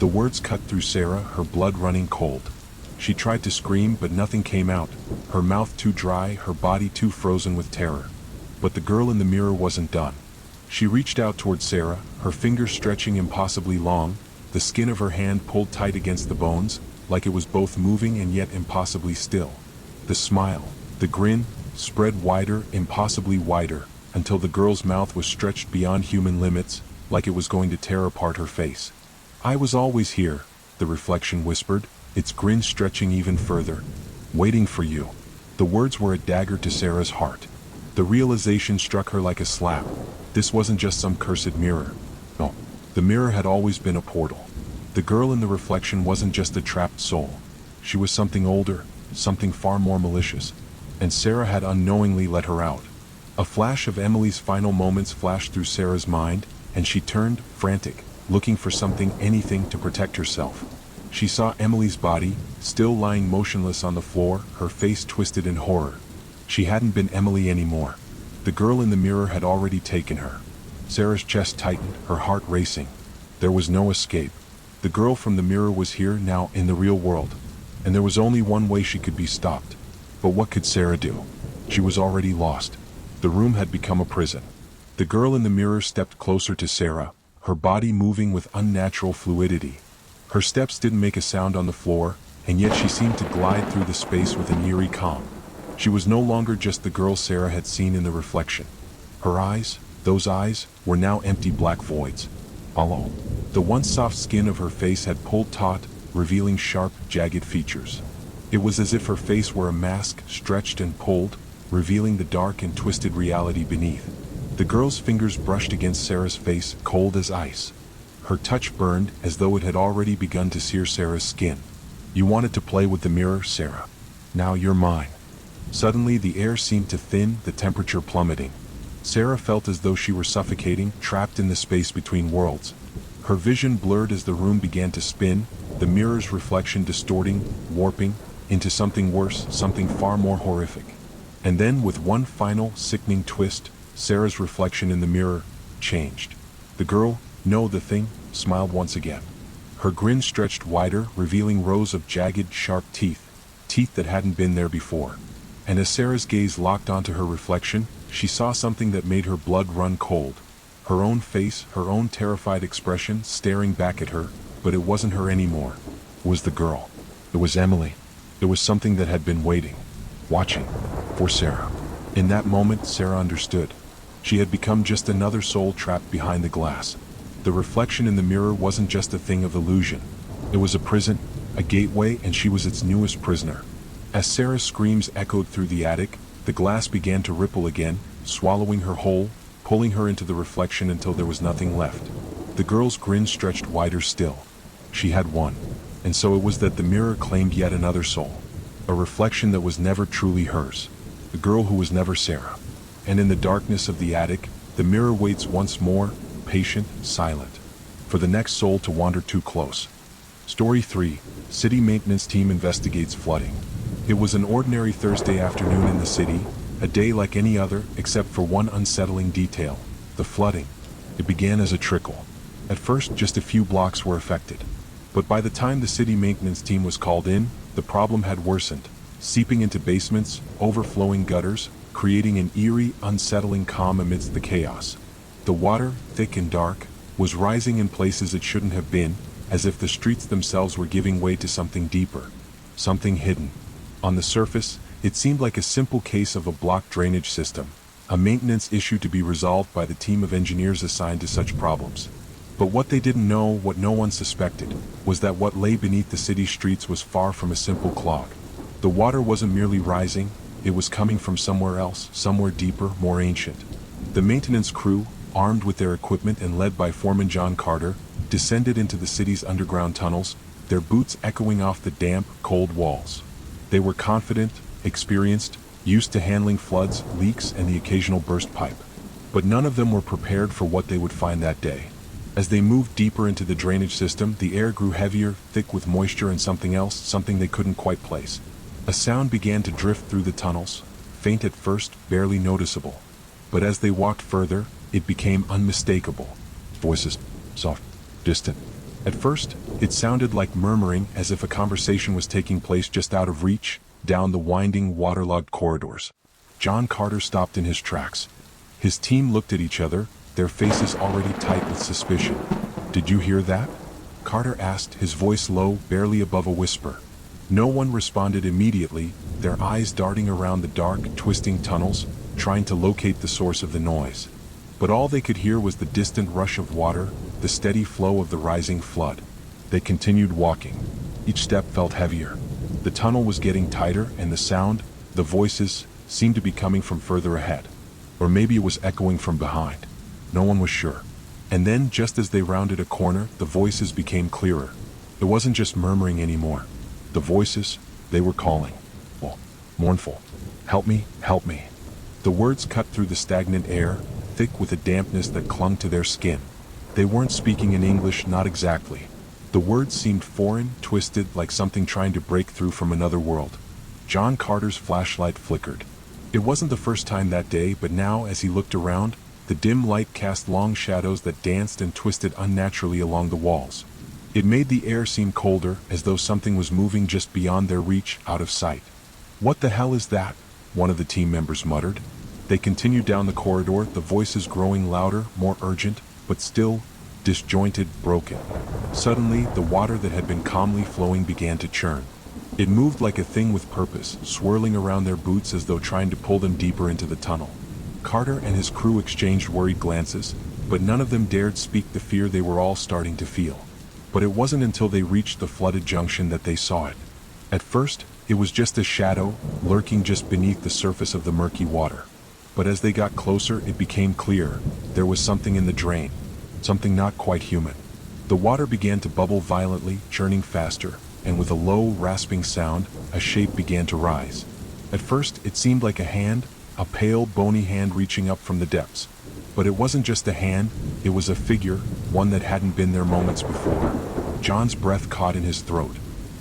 The words cut through Sarah, her blood running cold. She tried to scream, but nothing came out, her mouth too dry, her body too frozen with terror. But the girl in the mirror wasn't done. She reached out toward Sarah, her fingers stretching impossibly long, the skin of her hand pulled tight against the bones, like it was both moving and yet impossibly still. The smile, the grin, spread wider, impossibly wider, until the girl's mouth was stretched beyond human limits, like it was going to tear apart her face. "I was always here," the reflection whispered, its grin stretching even further. "Waiting for you." The words were a dagger to Sarah's heart. The realization struck her like a slap. This wasn't just some cursed mirror. No, the mirror had always been a portal. The girl in the reflection wasn't just a trapped soul. She was something older, something far more malicious. And Sarah had unknowingly let her out. A flash of Emily's final moments flashed through Sarah's mind, and she turned, frantic, looking for something, anything, to protect herself. She saw Emily's body, still lying motionless on the floor, her face twisted in horror. She hadn't been Emily anymore. The girl in the mirror had already taken her. Sarah's chest tightened, her heart racing. There was no escape. The girl from the mirror was here now, in the real world. And there was only one way she could be stopped. But what could Sarah do? She was already lost. The room had become a prison. The girl in the mirror stepped closer to Sarah, her body moving with unnatural fluidity. Her steps didn't make a sound on the floor, and yet she seemed to glide through the space with an eerie calm. She was no longer just the girl Sarah had seen in the reflection. Her eyes, those eyes, were now empty black voids. Hollow. The once soft skin of her face had pulled taut, revealing sharp, jagged features. It was as if her face were a mask, stretched and pulled, revealing the dark and twisted reality beneath. The girl's fingers brushed against Sarah's face, cold as ice. Her touch burned, as though it had already begun to sear Sarah's skin. "You wanted to play with the mirror, Sarah. Now you're mine." Suddenly the air seemed to thin, the temperature plummeting. Sarah felt as though she were suffocating, trapped in the space between worlds. Her vision blurred as the room began to spin, the mirror's reflection distorting, warping, into something worse, something far more horrific. And then, with one final, sickening twist, Sarah's reflection in the mirror changed. The girl, no, the thing, smiled once again. Her grin stretched wider, revealing rows of jagged, sharp teeth, teeth that hadn't been there before. And as Sarah's gaze locked onto her reflection, she saw something that made her blood run cold. Her own face, her own terrified expression, staring back at her, but it wasn't her anymore. It was the girl. It was Emily. There was something that had been waiting, watching, for Sarah. In that moment, Sarah understood. She had become just another soul trapped behind the glass. The reflection in the mirror wasn't just a thing of illusion. It was a prison, a gateway, and she was its newest prisoner. As Sarah's screams echoed through the attic, the glass began to ripple again, swallowing her whole, pulling her into the reflection until there was nothing left. The girl's grin stretched wider still. She had won. And so it was that the mirror claimed yet another soul. A reflection that was never truly hers. The girl who was never Sarah. And in the darkness of the attic, the mirror waits once more, patient, silent, for the next soul to wander too close. Story 3. City maintenance team investigates flooding. It was an ordinary Thursday afternoon in the city, a day like any other, except for one unsettling detail: the flooding. It began as a trickle. At first, just a few blocks were affected. But by the time the city maintenance team was called in, the problem had worsened, seeping into basements, overflowing gutters, creating an eerie, unsettling calm amidst the chaos. The water, thick and dark, was rising in places it shouldn't have been, as if the streets themselves were giving way to something deeper, something hidden. On the surface, it seemed like a simple case of a blocked drainage system, a maintenance issue to be resolved by the team of engineers assigned to such problems. But what they didn't know, what no one suspected, was that what lay beneath the city streets was far from a simple clog. The water wasn't merely rising, it was coming from somewhere else, somewhere deeper, more ancient. The maintenance crew, armed with their equipment and led by Foreman John Carter, descended into the city's underground tunnels, their boots echoing off the damp, cold walls. They were confident, experienced, used to handling floods, leaks, and the occasional burst pipe. But none of them were prepared for what they would find that day. As they moved deeper into the drainage system, the air grew heavier, thick with moisture and something else, something they couldn't quite place. A sound began to drift through the tunnels, faint at first, barely noticeable. But as they walked further, it became unmistakable. Voices, soft, distant, At first, it sounded like murmuring, as if a conversation was taking place just out of reach, down the winding, waterlogged corridors. John Carter stopped in his tracks. His team looked at each other, their faces already tight with suspicion. "Did you hear that?" Carter asked, his voice low, barely above a whisper. No one responded immediately, their eyes darting around the dark, twisting tunnels, trying to locate the source of the noise. But all they could hear was the distant rush of water, the steady flow of the rising flood. They continued walking. Each step felt heavier. The tunnel was getting tighter, and the sound, the voices, seemed to be coming from further ahead. Or maybe it was echoing from behind. No one was sure. And then, just as they rounded a corner, the voices became clearer. It wasn't just murmuring anymore. The voices, they were calling. Well, mournful. "Help me, help me." The words cut through the stagnant air, thick with a dampness that clung to their skin. They weren't speaking in English, not exactly. The words seemed foreign, twisted, like something trying to break through from another world. John Carter's flashlight flickered. It wasn't the first time that day, but now, as he looked around, the dim light cast long shadows that danced and twisted unnaturally along the walls. It made the air seem colder, as though something was moving just beyond their reach, out of sight. "What the hell is that?" one of the team members muttered. They continued down the corridor, the voices growing louder, more urgent, but still disjointed, broken. Suddenly, the water that had been calmly flowing began to churn. It moved like a thing with purpose, swirling around their boots as though trying to pull them deeper into the tunnel. Carter and his crew exchanged worried glances, but none of them dared speak the fear they were all starting to feel. But it wasn't until they reached the flooded junction that they saw it. At first, it was just a shadow, lurking just beneath the surface of the murky water. But as they got closer, it became clear. There was something in the drain. Something not quite human. The water began to bubble violently, churning faster, and with a low, rasping sound, a shape began to rise. At first, it seemed like a hand, a pale, bony hand reaching up from the depths. But it wasn't just a hand, it was a figure, one that hadn't been there moments before. John's breath caught in his throat.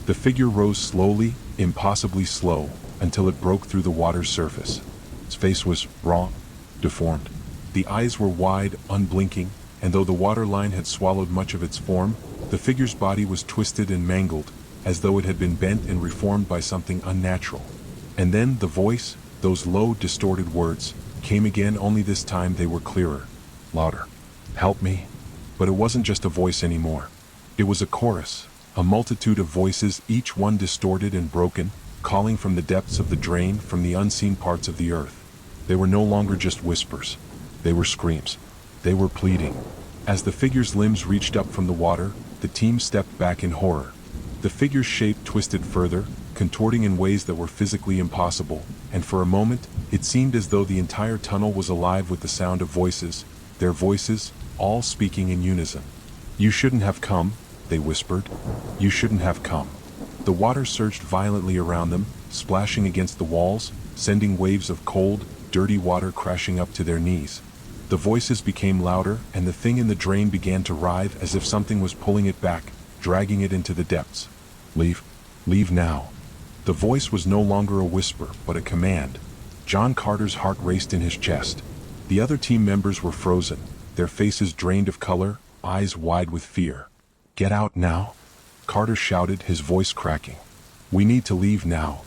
The figure rose slowly, impossibly slow, until it broke through the water's surface. Its face was raw, deformed. The eyes were wide, unblinking, and though the water line had swallowed much of its form, the figure's body was twisted and mangled, as though it had been bent and reformed by something unnatural. And then the voice, those low, distorted words, came again, only this time they were clearer, louder. "Help me." But it wasn't just a voice anymore. It was a chorus, a multitude of voices, each one distorted and broken, calling from the depths of the drain, from the unseen parts of the earth. They were no longer just whispers. They were screams. They were pleading. As the figure's limbs reached up from the water, the team stepped back in horror. The figure's shape twisted further, contorting in ways that were physically impossible, and for a moment, it seemed as though the entire tunnel was alive with the sound of voices, their voices, all speaking in unison. "You shouldn't have come," they whispered. "You shouldn't have come." The water surged violently around them, splashing against the walls, sending waves of cold, dirty water crashing up to their knees. The voices became louder, and the thing in the drain began to writhe as if something was pulling it back, dragging it into the depths. "Leave. Leave now." The voice was no longer a whisper, but a command. John Carter's heart raced in his chest. The other team members were frozen, their faces drained of color, eyes wide with fear. "Get out now," Carter shouted, his voice cracking. "We need to leave now."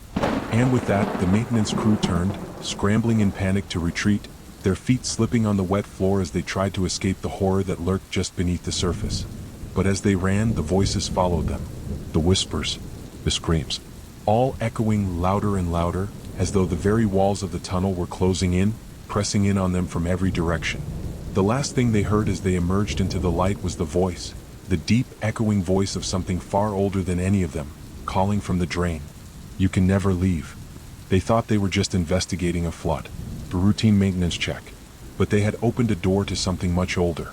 And with that, the maintenance crew turned, scrambling in panic to retreat, their feet slipping on the wet floor as they tried to escape the horror that lurked just beneath the surface. But as they ran, the voices followed them. The whispers, the screams, all echoing louder and louder, as though the very walls of the tunnel were closing in, pressing in on them from every direction. The last thing they heard as they emerged into the light was the voice, the deep, echoing voice of something far older than any of them, calling from the drain. "You can never leave." They thought they were just investigating a flood, a routine maintenance check, but they had opened a door to something much older,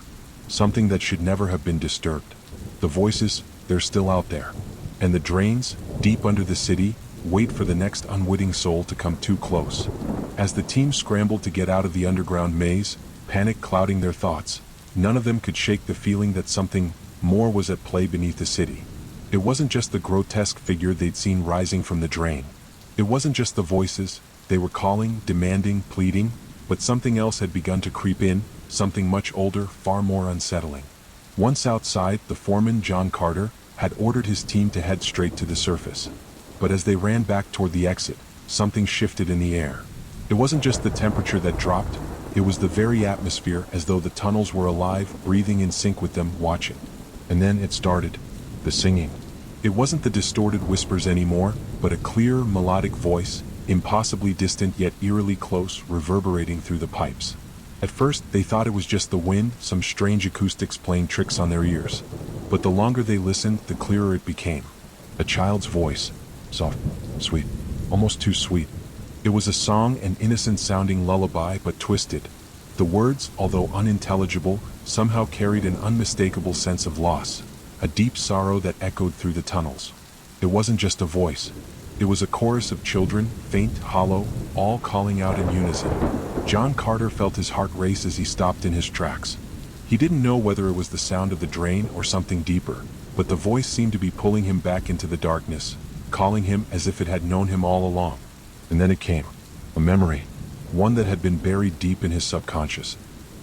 something that should never have been disturbed. The voices, they're still out there. And the drains, deep under the city, wait for the next unwitting soul to come too close. As the team scrambled to get out of the underground maze, panic clouding their thoughts, none of them could shake the feeling that something more was at play beneath the city. It wasn't just the grotesque figure they'd seen rising from the drain. It wasn't just the voices, they were calling, demanding, pleading, but something else had begun to creep in, something much older, far more unsettling. Once outside, the foreman, John Carter, had ordered his team to head straight to the surface. But as they ran back toward the exit, something shifted in the air. It wasn't just the temperature that dropped, it was the very atmosphere, as though the tunnels were alive, breathing in sync with them, watching. And then it started. The singing. It wasn't the distorted whispers anymore, but a clear, melodic voice, impossibly distant yet eerily close, reverberating through the pipes. At first, they thought it was just the wind, some strange acoustics playing tricks on their ears. But the longer they listened, the clearer it became. A child's voice. Soft, sweet, almost too sweet. It was a song, an innocent-sounding lullaby, but twisted. The words, although unintelligible, somehow carried an unmistakable sense of loss, a deep sorrow that echoed through the tunnels. It wasn't just a voice. It was a chorus of children, faint, hollow, all calling out in unison. John Carter felt his heart race as he stopped in his tracks. He didn't know whether it was the sound of the drain or something deeper, but the voice seemed to be pulling him back into the darkness, calling him as if it had known him all along. And then it came. A memory. One that had been buried deep in his subconscious.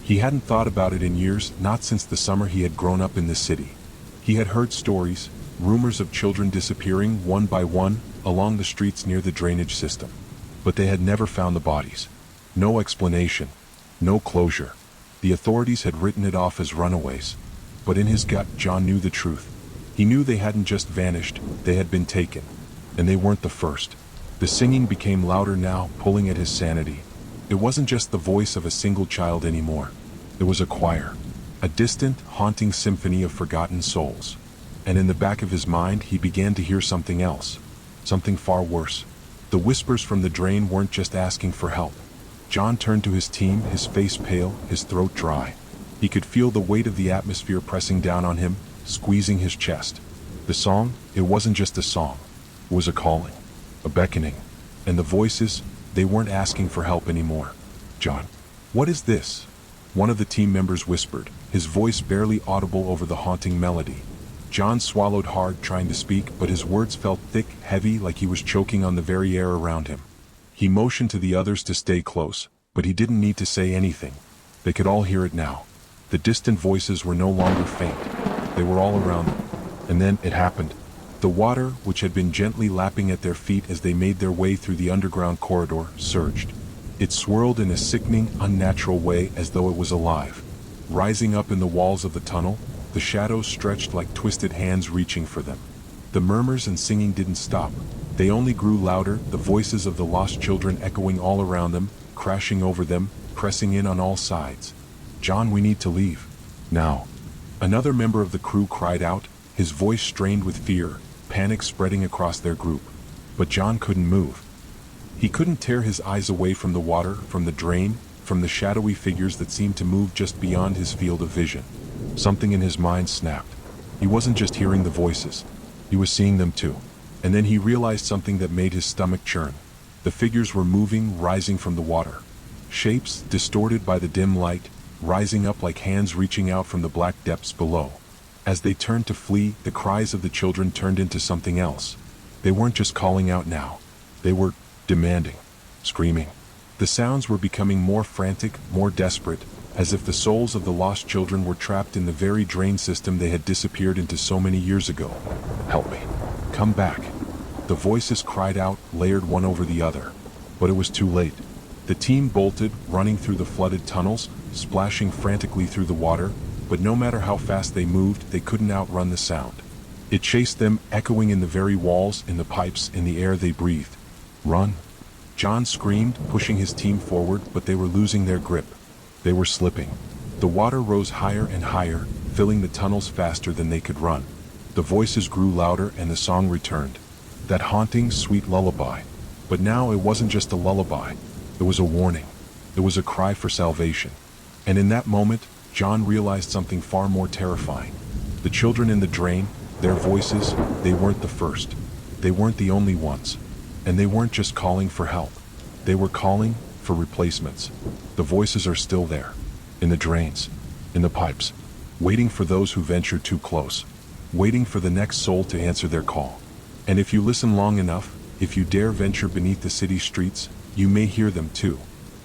He hadn't thought about it in years, not since the summer he had grown up in this city. He had heard stories, rumors of children disappearing one by one along the streets near the drainage system. But they had never found the bodies. No explanation. No closure. The authorities had written it off as runaways. But in his gut, John knew the truth. He knew they hadn't just vanished, they had been taken. And they weren't the first. The singing became louder now, pulling at his sanity. It wasn't just the voice of a single child anymore. It was a choir. A distant, haunting symphony of forgotten souls. And in the back of his mind, he began to hear something else. Something far worse. The whispers from the drain weren't just asking for help. John turned to his team, his face pale, his throat dry. He could feel the weight of the atmosphere pressing down on him, squeezing his chest. The song, it wasn't just a song. It was a calling. A beckoning. And the voices, they weren't asking for help anymore. John, what is this? One of the team members whispered, his voice barely audible over the haunting melody. John swallowed hard, trying to speak, but his words felt thick, heavy, like he was choking on the very air around him. He motioned to the others to stay close, but he didn't need to say anything. They could all hear it now. The distant voices were no longer faint. They were all around them. And then it happened. The water, which had been gently lapping at their feet as they made their way through the underground corridor, surged. It swirled in a sickening, unnatural way, as though it was alive. Rising up in the walls of the tunnel, the shadows stretched like twisted hands reaching for them. The murmurs and singing didn't stop. They only grew louder, the voices of the lost children echoing all around them, crashing over them, pressing in on all sides. John, we need to leave. Now. Another member of the crew cried out, his voice strained with fear, panic spreading across their group. But John couldn't move. He couldn't tear his eyes away from the water, from the drain, from the shadowy figures that seemed to move just beyond his field of vision. Something in his mind snapped. He wasn't just hearing the voices. He was seeing them too. And then he realized something that made his stomach churn. The figures were moving, rising from the water. Shapes, distorted by the dim light, rising up like hands reaching out from the black depths below. As they turned to flee, the cries of the children turned into something else. They weren't just calling out now. They were demanding, screaming. The sounds were becoming more frantic, more desperate, as if the souls of the lost children were trapped in the very drain system they had disappeared into so many years ago. Help me. Come back. The voices cried out, layered one over the other. But it was too late. The team bolted, running through the flooded tunnels, splashing frantically through the water, but no matter how fast they moved, they couldn't outrun the sound. It chased them, echoing in the very walls, in the pipes, in the air they breathed. Run! John screamed, pushing his team forward, but they were losing their grip. They were slipping. The water rose higher and higher, filling the tunnels faster than they could run. The voices grew louder and the song returned. That haunting, sweet lullaby. But now it wasn't just a lullaby. It was a warning. It was a cry for salvation. And in that moment, John realized something far more terrifying. The children in the drain, their voices, they weren't the first. They weren't the only ones. And they weren't just calling for help. They were calling for replacements. The voices are still there. In the drains. In the pipes. Waiting for those who ventured too close. Waiting for the next soul to answer their call. And if you listen long enough, if you dare venture beneath the city streets, you may hear them too.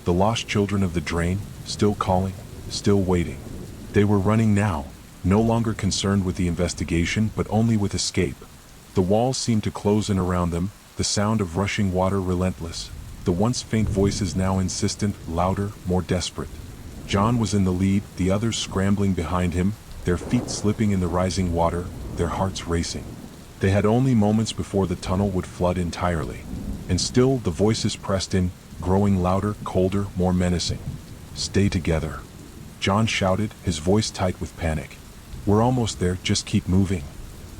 The lost children of the drain, still calling, still waiting. They were running now, no longer concerned with the investigation but only with escape. The walls seemed to close in around them, the sound of rushing water relentless, the once faint voices now insistent, louder, more desperate. John was in the lead, the others scrambling behind him, their feet slipping in the rising water, their hearts racing. They had only moments before the tunnel would flood entirely. And still the voices pressed in, growing louder, colder, more menacing. "Stay together," John shouted, his voice tight with panic. "We're almost there, just keep moving."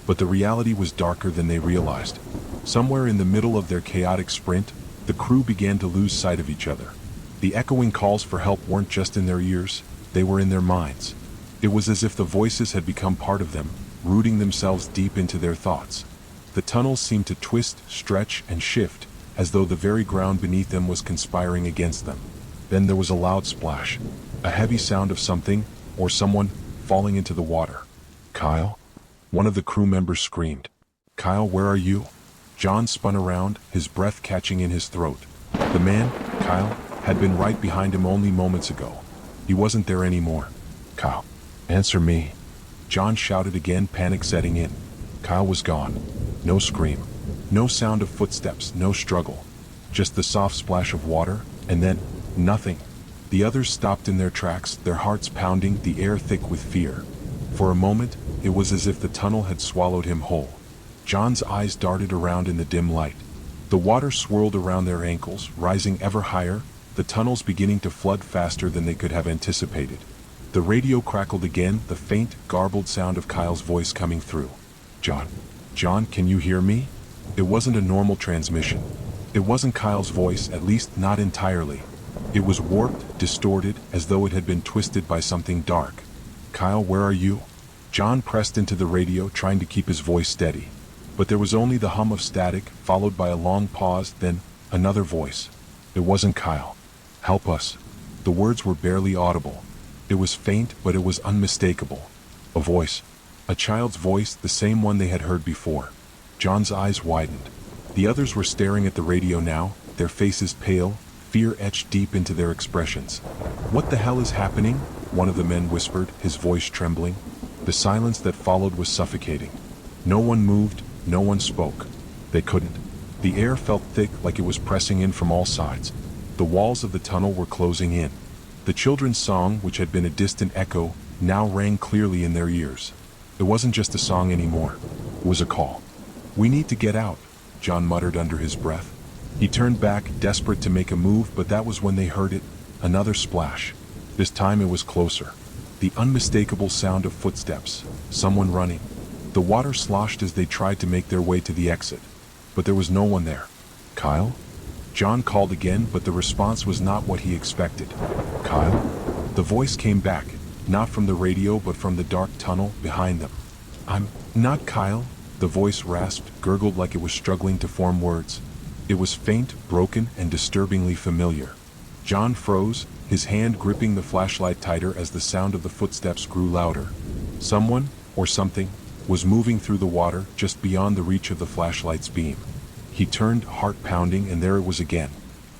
But the reality was darker than they realized. Somewhere in the middle of their chaotic sprint, the crew began to lose sight of each other. The echoing calls for help weren't just in their ears, they were in their minds. It was as if the voices had become part of them, rooting themselves deep into their thoughts. The tunnels seemed to twist, stretch, and shift, as though the very ground beneath them was conspiring against them. Then there was a loud splash, a heavy sound of something, or someone, falling into the water. "Kyle?" One of the crew members screamed. "Kyle, where are you?" John spun around, his breath catching in his throat. The man, Kyle, had been right behind him only moments ago. He wasn't there anymore. "Kyle, answer me," John shouted again, panic setting in. Kyle was gone. No scream. No sound of footsteps, no struggle. Just the soft splash of water, and then, nothing. The others stopped in their tracks, their hearts pounding, the air thick with fear. For a moment, it was as if the tunnel had swallowed him whole. John's eyes darted around in the dim light. The water swirled around their ankles, rising ever higher, the tunnels beginning to flood faster than they could have anticipated. The radio crackled again, the faint, garbled sound of Kyle's voice coming through. John, can you hear me?" It wasn't a normal transmission. It wasn't Kyle's voice, at least not entirely. It was warped, distorted, as though it had been twisted by something dark. "Kyle, where are you?" John pressed into the radio, trying to keep his voice steady. But there was only the hum of static, followed by a long pause, then another voice. It wasn't Kyle. "Help us." The words were barely audible. It was faint, but it was unmistakable. A voice. A child's voice, the same one they had heard before. John's eyes widened. The others were staring at the radio now, their faces pale, fear etched deep into their expressions. "What the hell is happening?" one of the men whispered, his voice trembling. The silence that followed was suffocating. No one moved, no one spoke. They couldn't. The air felt thick, like it was pressing in from all sides. The walls of the tunnel were closing in. The children's song, which had been a distant echo, now rang clearly in their ears. It wasn't just a song anymore. It was a call. "We need to get out," John muttered under his breath. He turned back, desperate to make a move, but that was when they heard it. Another splash. This time it was closer. The unmistakable sound of footsteps. Someone running. The water sloshed as they tried to make their way to the exit. But there was no one there. "Kyle?" John called again, but the response was not what he expected. "Kyle?" The voice came back, not from the radio but from the dark tunnel behind them. "I'm not Kyle," the voice rasped, gurgled like it was struggling to form words. It was faint, broken, and disturbingly familiar. John froze, his hand gripping the flashlight tighter as the sound of the footsteps grew louder. Someone, or something, was moving through the water just beyond the reach of the flashlight's beam. He turned, heart pounding, and there it was again.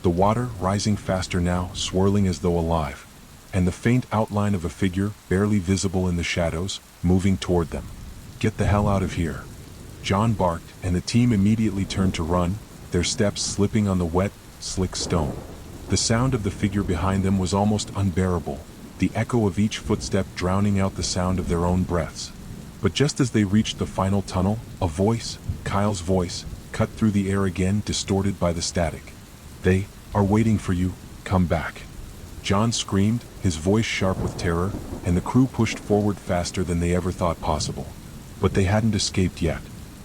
The water, rising faster now, swirling as though alive. And the faint outline of a figure, barely visible in the shadows, moving toward them. "Get the hell out of here," John barked, and the team immediately turned to run, their steps slipping on the wet, slick stone. The sound of the figure behind them was almost unbearable, the echo of each footstep drowning out the sound of their own breaths. But just as they reached the final tunnel, a voice, Kyle's voice, cut through the air again, distorted by the static. "They are waiting for you, come back." John screamed, his voice sharp with terror, and the crew pushed forward faster than they ever thought possible. But they hadn't escaped yet.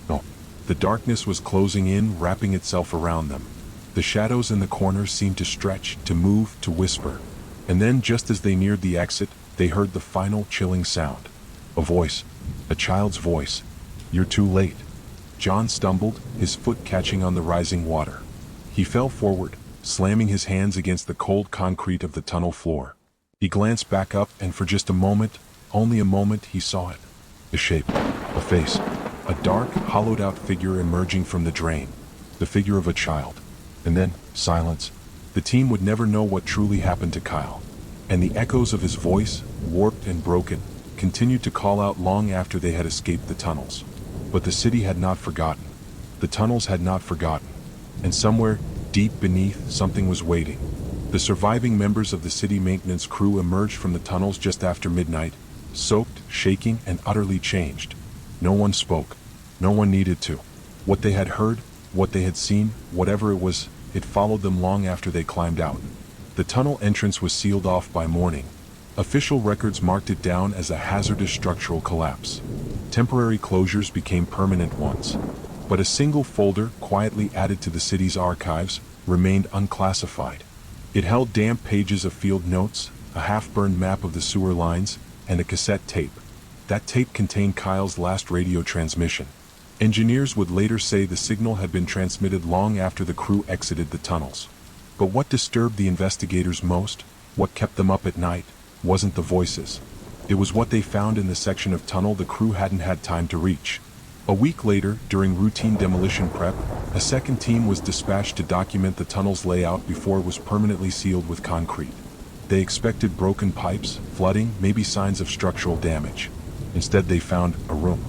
No. The darkness was closing in, wrapping itself around them. The shadows in the corners seemed to stretch, to move, to whisper. And then, just as they neared the exit, they heard the final chilling sound. A voice. A child's voice. "You're too late." John stumbled, his foot catching on the rising water. He fell forward, slamming his hands against the cold concrete of the tunnel floor. He glanced back up, and for just a moment, only a moment, he saw it. A shape. A face. A dark, hollowed-out figure emerging from the drain. The figure of a child. And then, silence. The team would never know what truly happened to Kyle. And the echoes of his voice, warped and broken, continued to call out long after they had escaped the tunnels. But the city had not forgotten. The tunnels had not forgotten. And somewhere, deep beneath, something was waiting. The surviving members of the city maintenance crew emerged from the tunnels just after midnight, soaked, shaking, and utterly changed. No one spoke. No one needed to. What they had heard, what they had seen, whatever it was, it followed them long after they climbed out. The tunnel entrance was sealed off by morning. Official records marked it down as a hazardous structural collapse. Temporary closures became permanent ones. But a single folder, quietly added to the city's archives, remained unclassified. It held damp pages of field notes, a half-burned map of the sewer lines, and a cassette tape. That tape contained Kyle's last radio transmission. Engineers would later say the signal had been transmitted long after the crew exited the tunnels. But what disturbed the investigators most, what kept them up at night, wasn't the voices. It was what they found in the section of tunnel the crew hadn't had time to reach. A week later, during routine demolition prep, a second team was dispatched to document the tunnel's layout before it was permanently sealed with concrete. They expected broken pipes, flooding, maybe signs of structural damage. Instead, they found a room.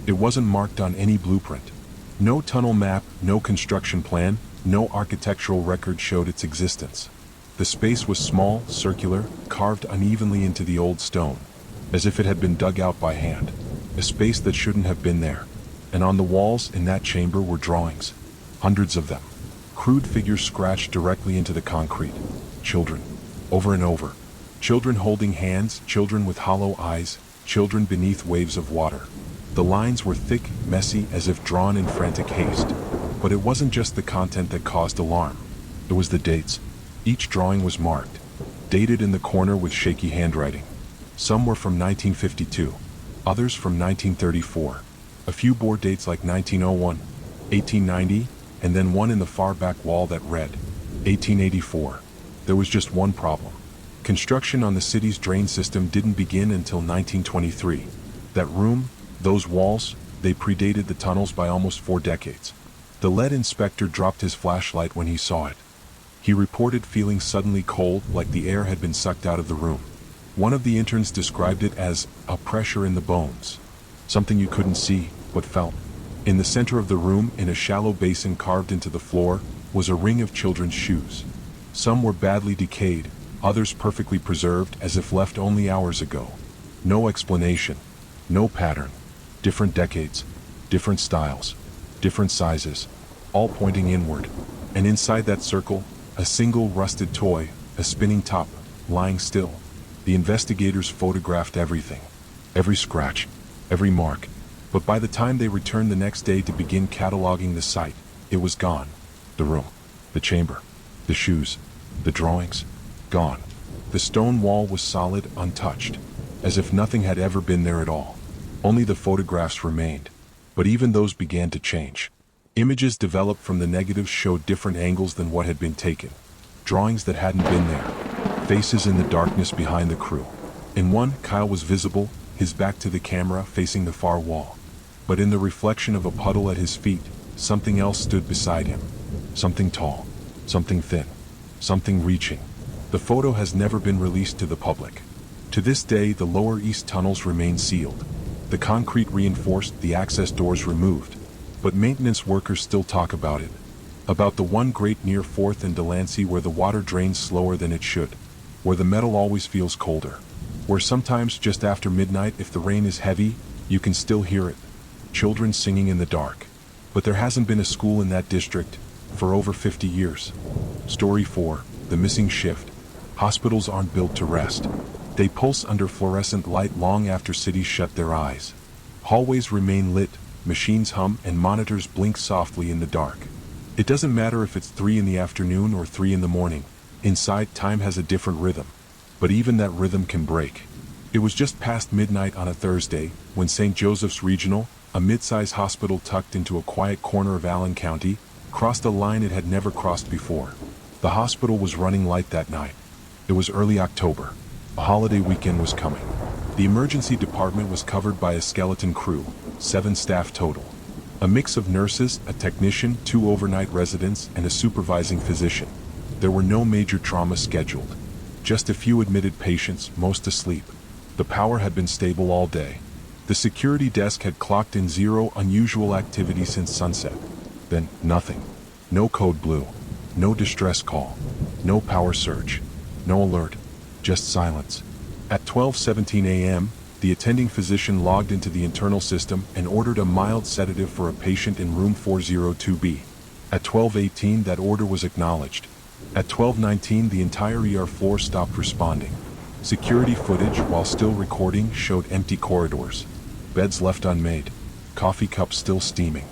It wasn't marked on any blueprint. No tunnel map, no construction plan, no architectural record showed its existence. The space was small, circular, carved unevenly into the old stone, as if it had been dug out by hand. A space that shouldn't have been there. And on the walls in that chamber were drawings. Hundreds of them. Crude figures scratched directly into the concrete. Children. Over and over. Children holding hands, children with hollow eyes, children beneath waves of water. The lines were thick, messy, as if drawn in frantic haste. But it wasn't just the content that caused alarm. It was the dates. Each drawing was marked, dated in the corner with shaky handwriting. Some were from 1952, others from 1934. A few bore dates like 1901, 1890, and then one in the far back wall that read, 1884. There was just one problem. Construction on the city's drain system didn't begin until 1923. That room, those walls, they predated the tunnels by almost 4 decades. The lead inspector dropped his flashlight when he saw it. He reported feeling suddenly cold, like the air had been sucked out of the room. One of the interns described it as a pressure in the bones. Something you couldn't see, but felt. In the center of the room, in a shallow basin carved into the floor, was a ring of children's shoes. Some were badly decayed, others perfectly preserved as if left only hours ago. No explanation. No pattern. Different decades. Different styles. Different sizes. All pointing inward. And inside that circle, a single rusted toy, a spinning top, lying still. The investigators photographed everything. Every scratch. Every mark. But by the time they returned the next day to begin cataloging the site, it was gone. The room. The chamber. The shoes. The drawings. Gone. The stone wall was solid, untouched. As if nothing had ever been there at all. Only the photographs remained. But even those began to change. Images developed from the negatives showed different angles than what had been taken. Drawings that hadn't been there. Faces in the darkness behind the crew. In one, Kyle was visible, his back to the camera, facing the far wall. But in the reflection of a puddle at his feet, something else stood beside him. Something tall. Something thin. Something reaching. The photo has never been released to the public. To this day, the lower east tunnels remain sealed. The concrete reinforced, the access doors removed. But maintenance workers still talk about it. About the one grate near 4th and Delancey where the water drains slower than it should. Where the metal always feels colder. Where sometimes just after midnight, if the rain is heavy, you can still hear it. Children singing in the dark. But there hasn't been a school in that district for over 50 years. Story 4, the missing shift. Hospitals aren't built to rest. They pulse under fluorescent light long after cities shut their eyes. Hallways remain lit, machines hum, and monitors blink softly in the dark. It doesn't matter if it's 3 in the afternoon or 3 in the morning. Inside, time has a different rhythm. But even that rhythm can break. It was just past midnight on a Thursday, when St. Joseph's Regional, a mid-size hospital tucked into a quiet corner of Allen County, crossed a line it had never crossed before. The hospital was running light that night. It was early October. A holiday weekend was coming. The emergency department was covered by a skeleton crew, 7 staff total. A mix of nurses, a technician, 2 overnight residents, and a supervising physician. There were no major traumas scheduled. Just a few admitted patients, most asleep. The power had been stable all day. The security desk had clocked in zero unusual activity since sunset. Then, nothing. No code blue. No distress call. No power surge. No alert. Just silence. At 12:17 a.m., the attending physician logged into the internal system and ordered a mild sedative for a patient in room 402B. At 12:18, that order was acknowledged. At 12:19, the entire ER floor stopped responding. Security footage, while still recording, showed empty corridors. Beds left unmade. Coffee cups still steaming.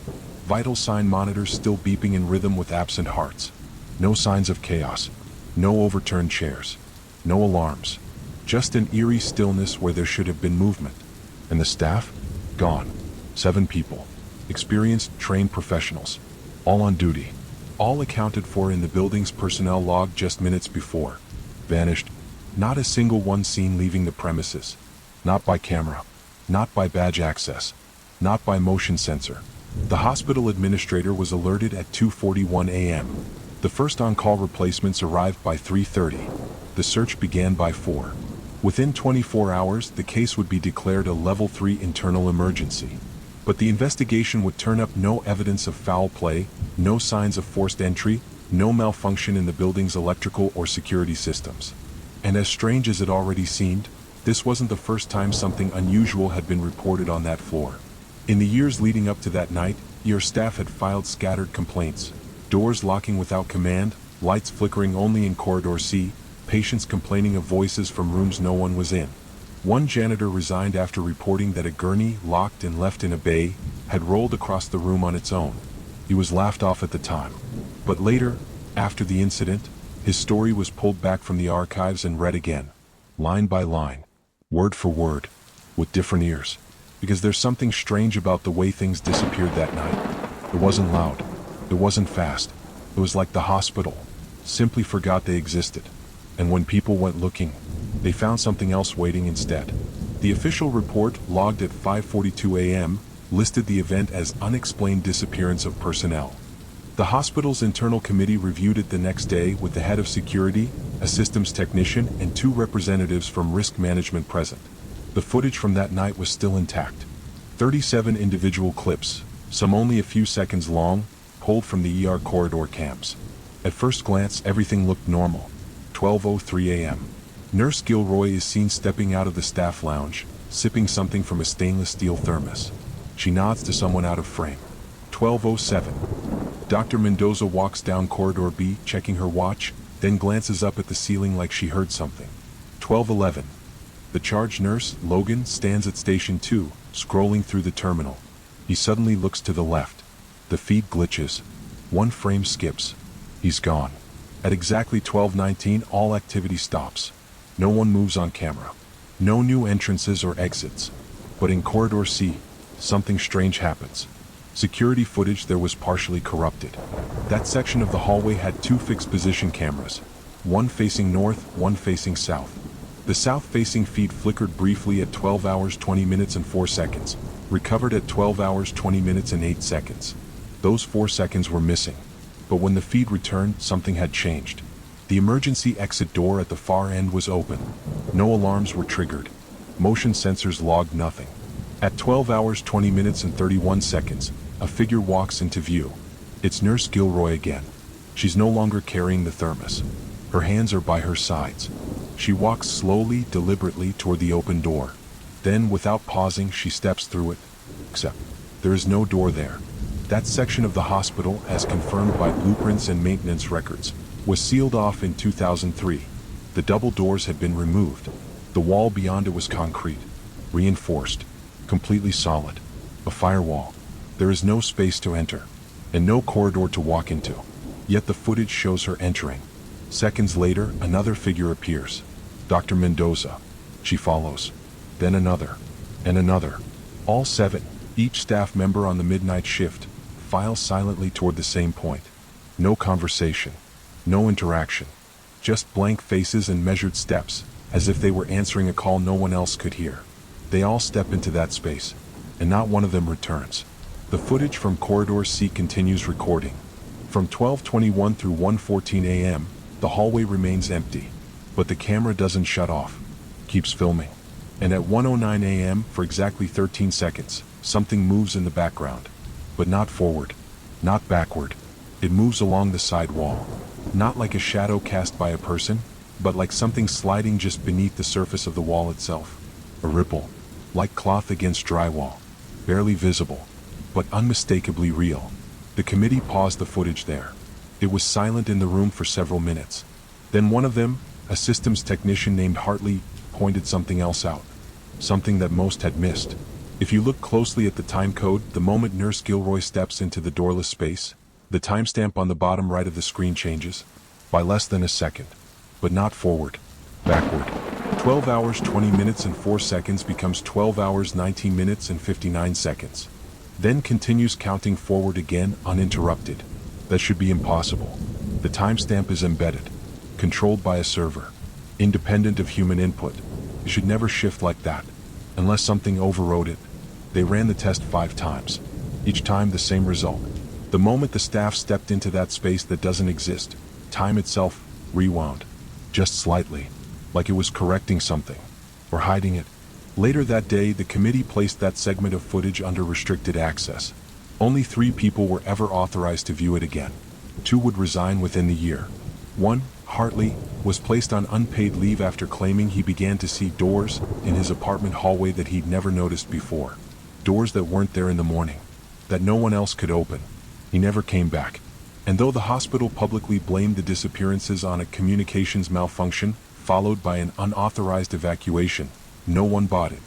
Vital sign monitors still beeping in rhythm with absent hearts. No signs of chaos. No overturned chairs. No alarms. Just an eerie stillness where there should have been movement. And the staff? Gone. 7 people. Experienced, trained professionals. All on duty. All accounted for in the building's personnel log just minutes before. Vanished. Not a single one seen leaving the premises. Not by camera. Not by badge access. Not by motion sensor. The hospital administrator was alerted at 2:41 a.m. The first on-call replacements arrived by 3:30. The search began by 4. Within 24 hours, the case would be declared a Level 3 internal emergency. But the investigation would turn up no evidence of foul play, no signs of forced entry, no malfunction in the building's electrical or security systems. And as strange as it already seemed, this wasn't the first time something unusual had been reported on that floor. In the years leading up to that night, ER staff had filed scattered complaints. Doors locking without command, lights flickering only in Corridor C, patients complaining of voices from rooms no one was in. One janitor resigned after reporting that a gurney, locked and left in a bay, had rolled across the room on its own. He was laughed off at the time. But later, after the incident, his story was pulled back from the archives and read again, line by line, word for word, with different ears. Because there's something strange about the way things disappeared that night. It wasn't loud. It wasn't fast. It was like the hospital simply forgot they existed. And when people went looking, they found something else waiting instead. The official report, logged at 5:42 a.m., listed the event as unexplained disappearance of personnel. The hospital's internal committee reviewed it the next day with the head of security, a systems technician, and 2 representatives from risk management present. The footage from that night was still intact. 37 individual clips, some only a few seconds long, pulled from the ER corridor cams. At first glance, everything looked normal. 12:03 a.m. Nurse Gilroy is seen stepping out of the staff lounge, sipping something from a stainless steel thermos. She nods to someone out of frame. 12:07. Dr. Mendoza walks down Corridor B, checking her watch, then glances up at the ceiling like she heard something. 12:11. The charge nurse, Logan, stands at Station 2, scrolling through the terminal. He suddenly looks to the left. The feed glitches. 1 frame skips. He's gone. At exactly 12:19, all activity stops. No one moves on camera. No new entrances or exits. But in Corridor C, something strange happens. Security footage there was partially corrupted. That section of the hallway had 2 fixed position cameras, one facing north, one facing south. The south-facing feed flickered briefly at 12 hours 20 minutes and 4 seconds, recovered at 12 hours 20 minutes and 8 seconds. Those 4 seconds were missing. But when the feed returned, something had changed. The emergency exit door at the far end was open. No alarms were triggered. Motion sensors logged nothing. At 12 hours 20 minutes and 31 seconds, a figure walks into view. It's Nurse Gilroy again. She's no longer carrying the thermos. Her hands are by her sides. She walks slowly, deliberately toward the open door. Then, without pausing, she steps through it. Except, there is no door there. That section of the hospital, as confirmed by blueprints and maintenance records, was sealed off in 2003. The double doors had been removed. The wall beyond it was concrete, reinforced, completely solid. A firewall. There is no space to enter, and no corridor to walk into. Yet the footage shows her entering. Seconds later, another figure appears. Dr. Mendoza. She follows. Then another. And another. All 7, each staff member on the midnight shift, file silently toward the same point. No conversation. No interaction. Just blank faces and measured steps, as if they were answering a call no one else could hear. They all step into that space, and not one of them returns. The footage from Corridor C continues recording. From 12:21 through 1:14 a.m., the hallway remains empty. But the camera doesn't shut off. Keeps filming. And at 1:09 a.m., for exactly 13 seconds, something moves in the background. But not forward, not backward. It moves along the side wall. Not like a shadow cast by a person, but like something sliding just beneath the surface of the wall itself. A ripple, like cloth against drywall. Barely visible, but unmistakably real. The committee paused the footage there. It was silent in the room for several minutes. Then one of them, a systems technician named Hartley, pointed something else out. Something that most had missed. If you look closely at the time code, the moment Nurse Gilroy steps into the doorless space, the timestamp on the bottom right of the screen changes. By less than a second. But not forward. Backward. 12 hours 20 minutes and 4 seconds becomes 12 hours 19 minutes and 59 seconds. Then continues counting forward again uninterrupted. That should be impossible. The timestamp is embedded. Controlled by a server. Independent of human input. It should never shift like that. Unless something overrode it. They ran the test 5 times. Each time the same result. The moment the staff stepped into that space that doesn't exist, time itself rewound. Just slightly. Like it was correcting something. Or hiding it. Later that day, the committee placed that segment of footage under restricted access. Only 3 people were ever authorized to view it again. 2 would resign within the year. 1, Hartley, was placed on unpaid leave after claiming he began to see doors in his apartment hallway that he'd never noticed before. Doors that weren't there in the morning. That no one else could open. He never came back. And though the hospital publicly blamed the disappearances on a communications malfunction, followed by an unauthorized evacuation, no one bought it.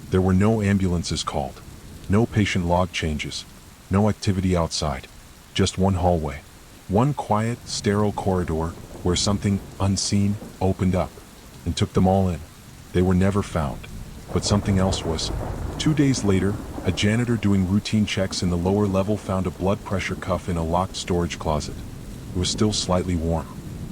There were no ambulances called. No patient log changes. No activity outside. Just one hallway. One quiet, sterile corridor where something unseen opened up and took them all in. They were never found. But something else was. 2 days later, a janitor doing routine checks in the lower level found a blood pressure cuff in a locked storage closet. It was still slightly warm.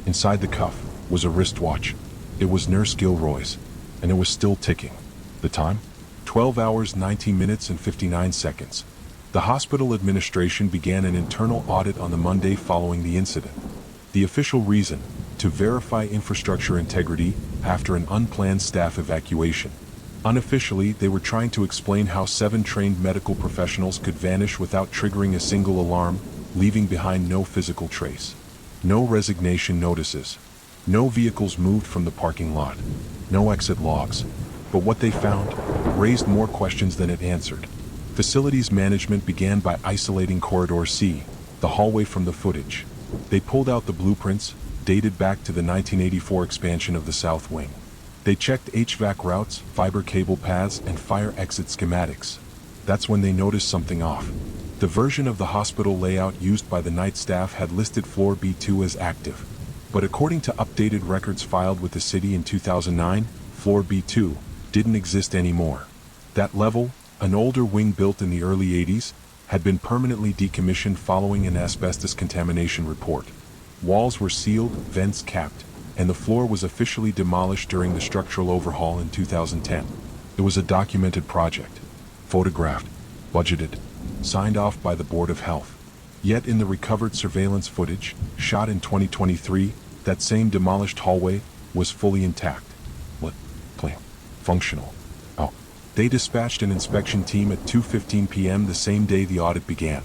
Inside the cuff was a wristwatch. It was Nurse Gilroy's, and it was still ticking. The time? 12 hours 19 minutes and 59 seconds. The hospital administration began an internal audit on the Monday following the incident. The official reason? To verify infrastructure integrity after an unplanned staff evacuation. Unofficially, they were trying to explain how 7 trained medical professionals could vanish without triggering a single alarm, leaving behind no physical trace. No resignation notices. No vehicles moved from the parking lot. No exit logs. But what they found raised more questions than it answered. Facilities management began by isolating Corridor C, the hallway, from the footage. They pulled out the blueprints, dated back to the 1984 expansion of the South Wing. They checked HVAC routes, fiber cable paths, and fire exit schematics. That's when they noticed something off. The version of the hospital layout used by the night staff had listed floor B2 as active. But according to updated records filed with the city in 2009, floor B2 didn't exist anymore. That level, an older wing built in the early 80s, had been permanently decommissioned following an asbestos contamination report. Walls were sealed, vents capped, and the floor was officially demolished during the structural overhaul in 2010. It was a documented project. Photographed, budgeted, signed off by the Board of Health. Yet in the recovered surveillance footage, shot in 2023, that same demolished hallway was fully intact. What? Clean. Functional. Oh. They dispatched an inspection team at 2:15 p.m. the same day the audit began.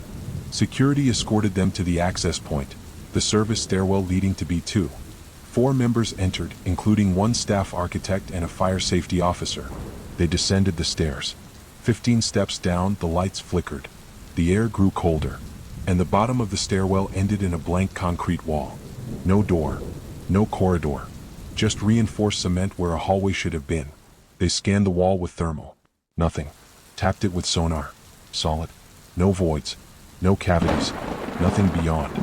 Security escorted them to the access point, the service stairwell leading to B2. 4 members entered, including 1 staff architect and a fire safety officer. They descended the stairs. 15 steps down, the lights flickered. The air grew colder. And the bottom of the stairwell ended in a blank concrete wall. No door. No corridor. Just reinforced cement where a hallway should have been. They scanned the wall with thermal. Nothing. Tapped it with sonar. Solid. No voids. No cavities. Nothing beyond.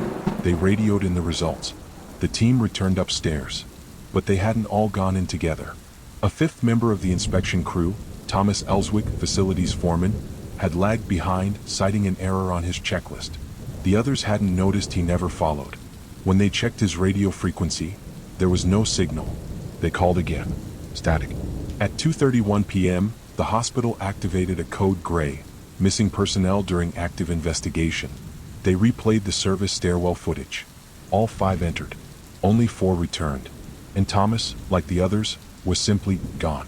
They radioed in the results. The team returned upstairs. But they hadn't all gone in together. A 5th member of the inspection crew, Thomas Elswick, facilities foreman, had lagged behind, citing an error on his checklist. The others hadn't noticed he never followed. When they checked his radio frequency, there was no signal. They called again. Static. At 2:31 p.m., the hospital activated a code gray, missing personnel during active investigation. They replayed the service stairwell footage. All 5 entered. Only 4 returned. And Thomas, like the others, was simply gone.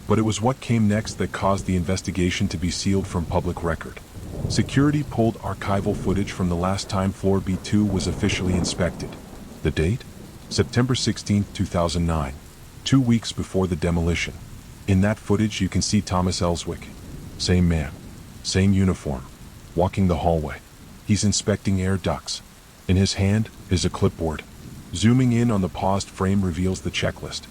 But it was what came next that caused the investigation to be sealed from public record. Security pulled archival footage from the last time floor B2 was officially inspected. The date? September 16, 2009, 2 weeks before the demolition. In that footage you can see Thomas Ellswick. Same man, same uniform, walking the hallway. He's inspecting air ducts. In his hand is a clipboard. Zooming in on the paused frame reveals the checklist.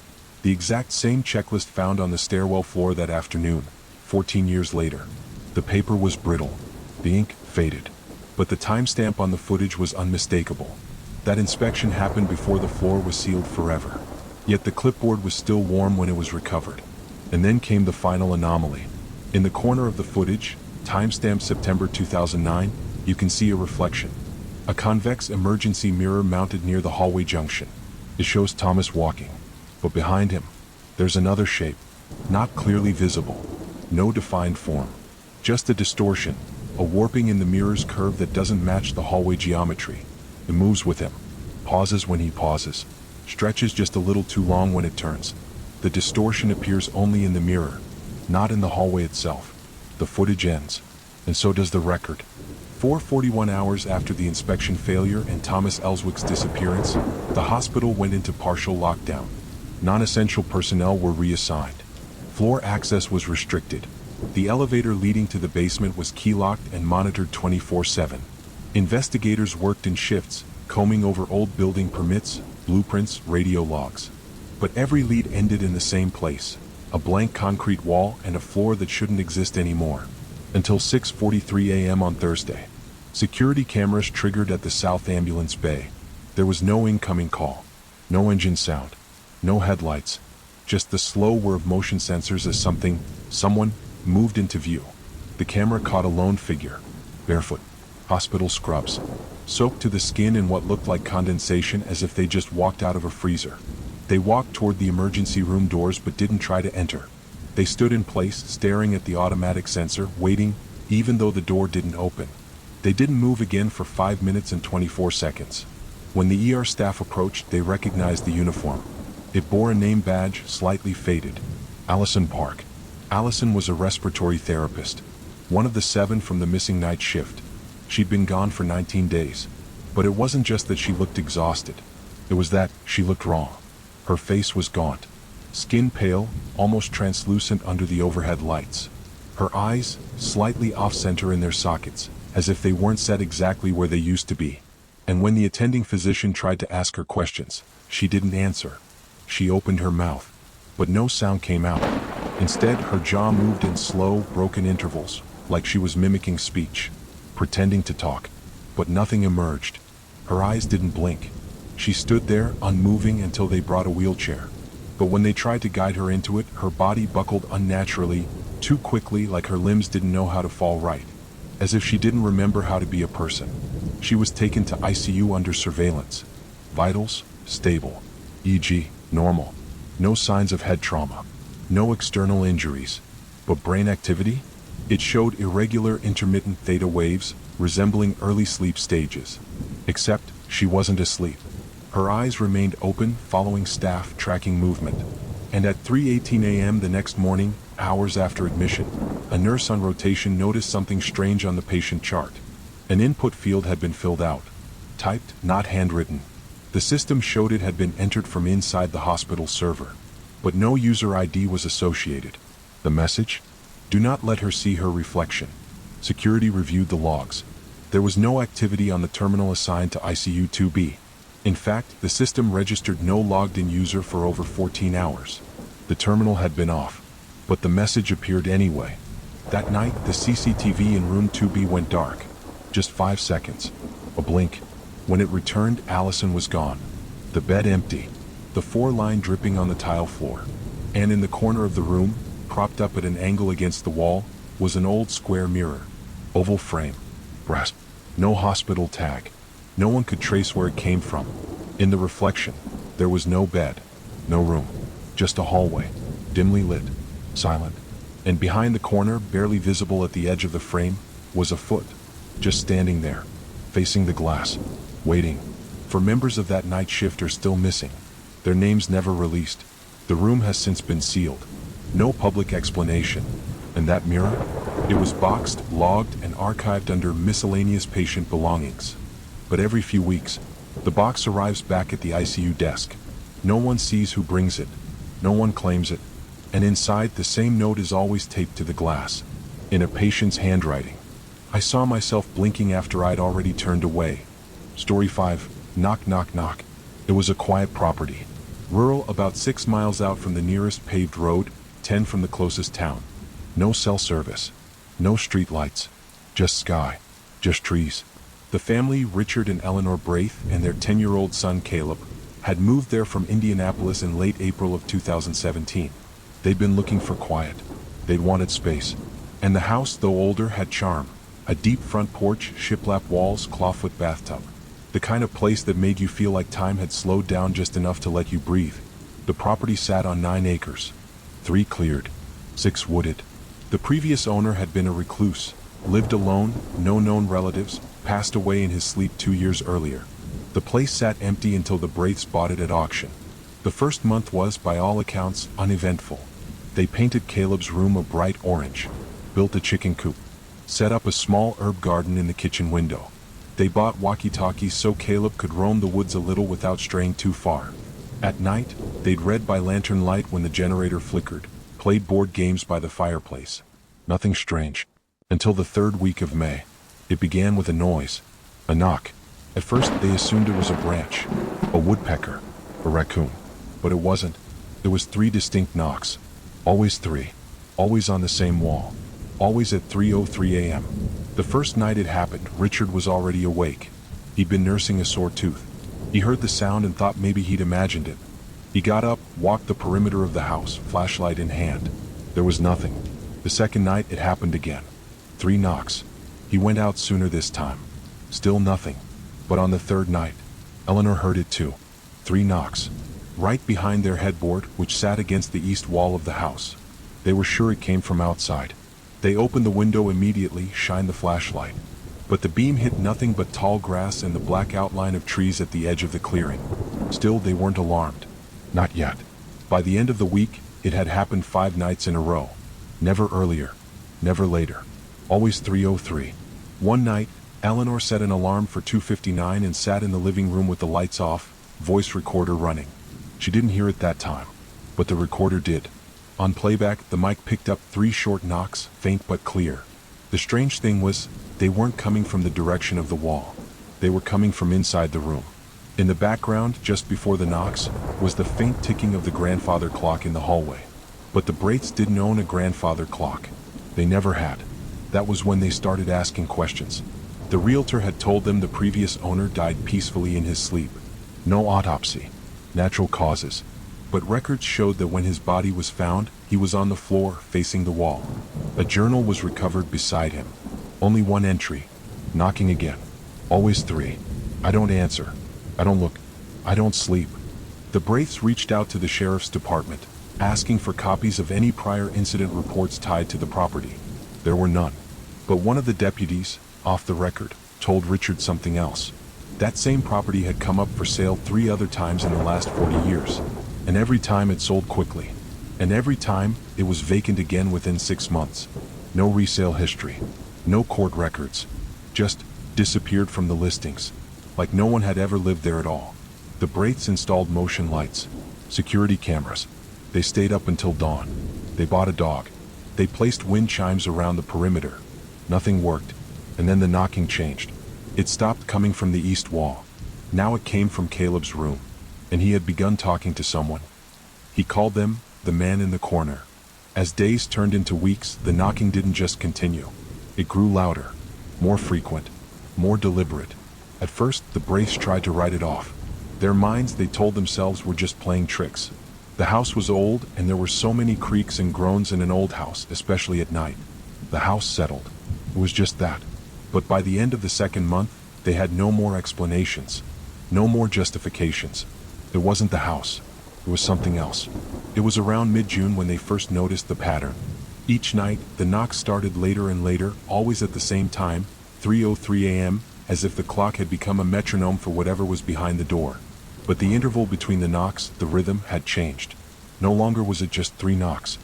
The exact same checklist found on the stairwell floor that afternoon, 14 years later. The paper was brittle. The ink faded. But the timestamp on the footage was unmistakable. That inspection happened before the floor was sealed forever. Yet the clipboard was still warm when it was recovered. And then came the final anomaly. In the corner of the footage, timestamped September 2009, you can see a reflection. A convex emergency mirror mounted near the hallway junction. It shows Thomas walking. But behind him, there's another shape, not clearly visible. No defined form. Just a distortion, a warping in the mirror's curve that doesn't match the hallway geometry. It moves with him, pauses when he pauses, stretches just a little too long when it turns. The distortion appears only in the mirror, not in the hallway itself. The footage ends, and so does the record. 4:41 hours after the inspection failure and Thomas Ellswick's disappearance, the hospital went into partial lockdown. Non-essential personnel were reassigned. Floor access was restricted. The elevator leading to the basement was key-locked and monitored 24/7. Investigators worked in shifts, combing over old building permits, blueprints, radio logs. But every lead ended in the same place, a blank concrete wall and a floor that shouldn't exist anymore. Until 6:43 a.m. on Thursday. Security cameras triggered at the South Ambulance Bay. There was no incoming call, no engine sound, no headlights, just the slow whir of motion sensors as someone, moved into view. The camera caught a lone figure, barefoot, hospital scrubs, soaked to the skin in what looked like condensation as if they just walked out of a freezer. They walked toward the emergency room doors but didn't try to enter. They stood in place, staring at the automatic sensor, waiting, even though the door didn't open. They didn't move again for 5 minutes and 24 seconds. When the ER staff approached, they recognized the uniform. It bore a name badge, slightly faded. Allison Park. Allison was a respiratory therapist, one of the 7 from the missing night shift. She'd been gone for 19 days. But it wasn't just that she looked exhausted. It was that she looked raw. Her face was gaunt. Skin pale, almost translucent under the overhead lights. Her eyes, slightly off-center in their sockets, as if they weren't set exactly where they used to be. And when the attending physician tried to ask her questions, she didn't answer. She opened her mouth, but no sound came out. Instead, her jaw moved in slow, broken intervals, like she was mimicking speech, pretending to talk. But nothing emerged. Her eyes didn't blink. She stood there, unmoving until they brought a wheelchair. But when they tried to guide her into it, her body buckled unnaturally, too quickly, like her limbs didn't know how to fall right. As if she didn't remember how to be a person. She was taken to ICU under surveillance. Vitals, stable. EG, normal. No signs of head trauma. No external injuries. But brain activity? It showed irregular intermittent theta waves, resembling early sleep stages. Except, she wasn't asleep. Her eyes remained open, following staff tracking movement. And at 3:18 a.m. the next morning, hours after admission, a nurse on rotation noticed something strange on the patient chart. An input field had been filled out. Typed, not handwritten. The system showed it had been entered from inside the hospital server. But no user ID was associated. The message? Do not let her see her reflection. Security reviewed the logs. There was no activity on the terminal assigned to ICU 2B. In fact, the system registered no logged-in user for over 14 hours. The terminal had been off. But the message appeared anyway. That night, the CCTV in room 2B went dark. Just 5 seconds. A blink. When it returned, Allison was gone. The bed empty. The floor line dripping on the tile floor. And in the corner of the room, propped up at an angle against the wall, was an old square mirror. Oval frame. Brass. No hospital tag. No one could trace where it came from. In the reflection, there was no bed, no room, just a hallway, dimly lit, silent. And behind the corner, barely visible at the edge of the frame, was a foot, just standing there, facing the glass, waiting. For members of that night shift are still missing. Their names never released. The room has since been sealed. No public explanation. And that mirror? It was boxed, logged, and archived under miscellaneous patient belongings. But every few weeks, the box arrives back at the ICU desk. No one sees who brings it. No one claims it. And inside, the same note is always taped to the glass, in a patient's handwriting. I saw myself blinking after I'd already turned away. Story 5. Knock, knock, knock. It was a quiet property. Rural, about 6 miles out from the nearest paved road, 10 from the closest town. No cell service. No street lights. Just sky. Just trees. The family, Richard and Eleanor Braith, and their 10-year-old son Caleb, had moved there from Indianapolis in late April of 2017. They'd been looking for quiet. They'd wanted space. And the house, though older, had charm. A deep front porch, shiplap walls, clawfoot bathtub. The kind of place that made you feel like time had slowed down just enough to let you breathe. The property sat on 9 acres. 3 cleared. 6 wooded. The previous owner had been a recluse, lived alone, no known relatives, passed away in his sleep 2 years earlier. The place sat empty until the Braiths bought it at auction. The first month was, by all accounts, uneventful. They painted Caleb's room a bright orange, built a chicken coop, set up a small herb garden in the kitchen window. They bought walkie-talkies so Caleb could roam the woods a little without straying too far. At night, they'd read by lantern light when the generator flickered, played board games by the fireplace. Nothing strange. Until the 3rd week of May. It began with a noise. A knock. At first they assumed it was a branch, a woodpecker, a raccoon. But it wasn't. It was 3 distinct knocks. Always 3. Always on the same wall. Always at 3:03 a.m. The first night it happened, Richard was already awake. He'd been nursing a sore tooth. He heard the sound and thought maybe he'd imagined it. He got up, walked the perimeter of the house, flashlight in hand. There was nothing. The second night it happened again. 3 knocks. He went out sooner this time. Still nothing. But on the 3rd night, Eleanor heard it too. 3 knocks. Right behind their headboard, which sat against the east wall of the house. They were sure it came from outside. They opened the window immediately, shined the flashlight. But the beam hit nothing but tall grass and the black outline of trees at the edge of the clearing. Still, they weren't alarmed. Not yet. By the end of the week, it had happened 5 nights in a row. Never earlier. Never later. Always 3:03. One night, Eleanor set an alarm for 2:59 and sat in the living room with the lights off, voice recorder running. She didn't hear it that time. But the recorder did. On playback, the mic picked up 3 short knocks, faint but clear. The strange thing was, they weren't coming from the direction of the wall. They were coming from inside the room. In the background, just before the knocks, was the faint ticking of the grandfather clock in the hallway. But the Braiths didn't own a grandfather clock. They never had. That was when they started asking questions. The realtor had told them the previous owner died peacefully in his sleep. No autopsy. Natural causes. But records showed that when his body was found, he was on the floor, facing the wall. A journal was recovered beside him. Only 1 entry. Knocking again. Always 3. I don't answer. I don't look. I don't sleep. The Braiths reached out to the sheriff's department, asking for copies of any prior incident reports tied to the property. There were none. But one of the deputies, off the record, told Richard something else. That same property had come up for sale 3 other times in the last 40 years. And every time it sold quickly. And every time, it was vacant again within 6 months. No resale history. No court records. Just disappeared from the listings. Like no one had ever lived there at all. The Braiths installed motion lights. Security cameras. They stayed up until dawn. They bought a dog. They placed wind chimes around the perimeter. Nothing worked. And then the knocking changed. It stopped coming from the east wall. Now it came from Caleb's room. And he had begun talking to someone. He called them the man in the corner. As days turned into weeks, the knocking didn't just continue. It grew louder, more frequent, more deliberate. At first, the Braiths tried to write it off. Their minds, they told themselves, were just playing tricks. The house was old, and there were so many creaks and groans in an old house, especially at night. The house settled. It was just that. But by the end of the 2nd month, they had no more explanations. No more justifications. It wasn't the house. It was something else. It was around mid-June when they first noticed the pattern. Each night, the knocks started later and later, always at the same time, 3:03 a.m., as if the clock had become a metronome for whatever was behind the door. But the interval between the knocks, the rhythm, had changed. No longer was it just 3 knocks.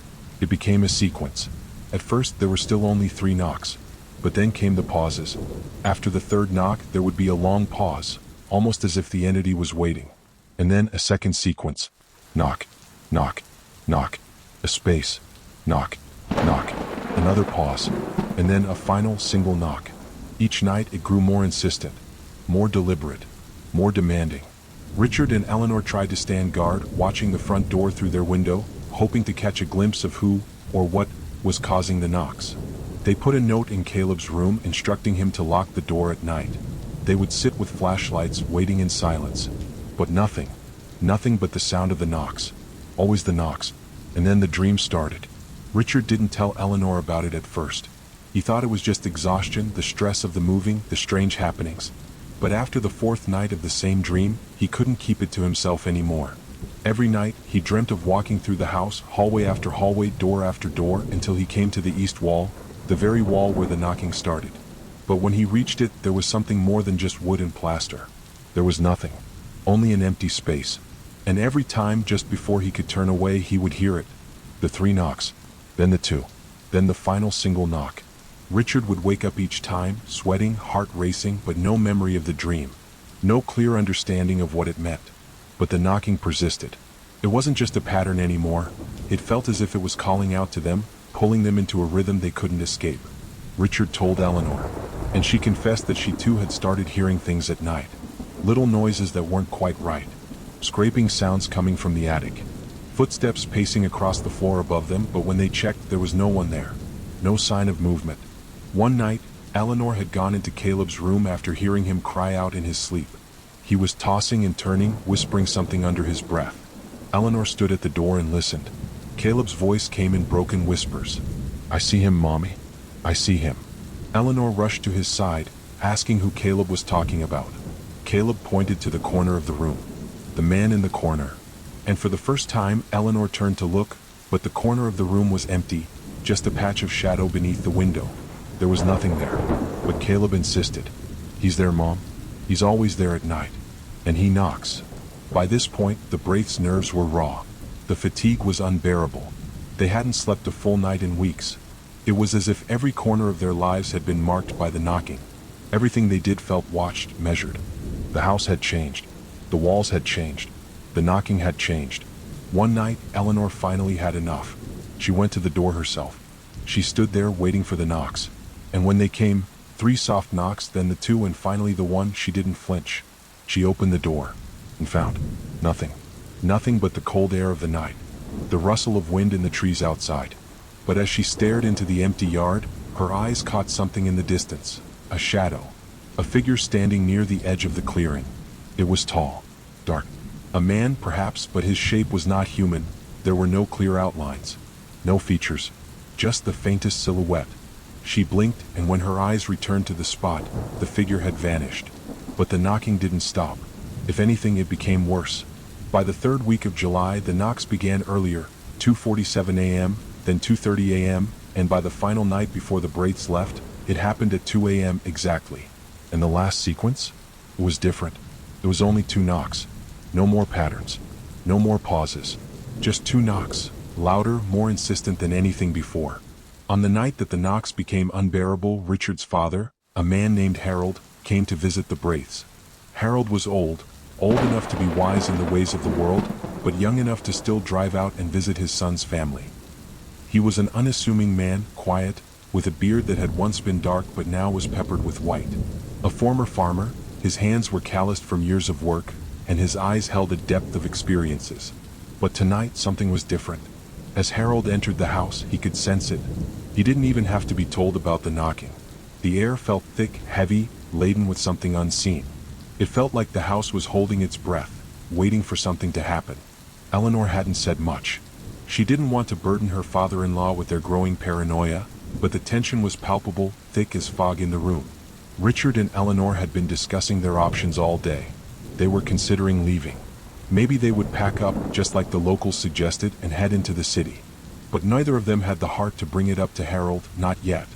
It became a sequence. At first there were still only 3 knocks. But then came the pauses. After the third knock there would be a long pause, almost as if the entity was waiting. And then a second sequence. Knock, knock, knock. A space. Knock, knock. Another pause. And then a final single knock. Each night it grew more insistent, more deliberate, more demanding. Richard and Eleanor tried to stand guard, watching the front door through their window, hoping to catch a glimpse of who, or what, was causing the knocks. They put a note in Caleb's room instructing him to lock the door at night. They would sit with flashlights, waiting in silence. But nothing but the sound of the knocks. Always the knocks. And then the dream started. Richard didn't tell Eleanor about it at first. He thought it was just exhaustion, the stress of the moving, the strange happenings. But after the 4th night of the same dream, he couldn't keep it to himself anymore. Every night, he dreamt of walking through the house, hallway after hallway, door after door, until he came to the east wall, the very wall where the knocking started. But when he reached it, there was something more than just wood and plaster. There was nothing. Only an empty space. And every time, just before he could turn away, he would hear it. The 3 knocks. Then the 2. Then the final single knock. Richard would wake up each time, sweating, heart racing, but no memory of the dream. No clear understanding of what it meant. But the knocking persisted. It wasn't just a pattern anymore. It felt as if it was calling out to them, pulling them into a rhythm they couldn't escape. Richard told Eleanor, and she confessed that she too had started hearing things at night. Little noises that weren't quite right. Scraping sounds coming from the attic. Footsteps pacing across the floor above them, but when they checked, there was no one there. No sign of movement. One night, Eleanor had gone into Caleb's room after hearing him cry out in his sleep. He was tossing and turning, whispering something under his breath. Eleanor stood at the door and listened. Caleb's voice came in broken whispers. "I see him, Mommy. I see him." Eleanor rushed to his side, asking who Caleb was talking about. Caleb pointed to the corner of the room. The man in the corner. And for the first time, Eleanor turned to look, but the corner of the room was empty, just a patch of shadow beneath the window. There was nothing there. But Caleb insisted. "He's there, Mom. He's always there at night. And he knocks." By this point, the Braiths' nerves were raw. The fatigue was unbearable. They hadn't slept a full night in weeks. It was as if every corner of their lives had been marked by the knocking. Everything they did felt watched, measured. The house had changed. The walls had changed. The knocking had changed. One night, Eleanor finally had enough. She went to the door herself. She stood there waiting for the knocks. And when they came, 3 soft knocks, then the 2, and finally the 1, she didn't flinch. She opened the door and found nothing. Nothing but the cold air of the night, the rustle of wind in the trees outside. But as she stared into the empty yard, her eyes caught something in the distance, a shadow, a figure standing near the edge of the clearing. It was tall, dark. A man, perhaps, but his shape was not human. There were no clear outlines, no features, just the faintest silhouette. She blinked, and when her eyes returned to the spot, the figure had vanished. But the knocking didn't stop. If anything, it became worse. By the 3rd week of July, the knocks began earlier, 2:47 a.m., then 2:30 a.m., and by the final night before the Braiths left, it happened at 2 a.m. exactly. And the last sequence? It was different. It was only 2 knocks. No more patterns. No more pauses. Just 2 knocks, louder, more insistent than anything before. On the night that the knocks became unbearable, Richard's father, a man named Harold, came to visit the Braiths. Harold was old enough to be wise in the ways of the world, but young enough to still drive out and visit his son's family. He was an unassuming man, quiet, with a beard that had once been dark but now was peppered with white. A former farmer, his hands were calloused from years of work, and his eyes held a depth of experiences. But tonight something was different. As Harold entered the house, he could sense it. He didn't even have to be told about the knocking. The air felt thick, heavy, laden with something unseen. It felt like the house was holding its breath, waiting for something to happen. Eleanor hadn't said much. She didn't want to burden her father-in-law with their growing paranoia, but the tension was palpable, thick as fog in the room. Richard and Eleanor had been discussing their options all day. They were considering leaving. Maybe they would pack up, just like the locals suggested, and head into the city. But neither of them had the heart to bring it up to Harold, not yet.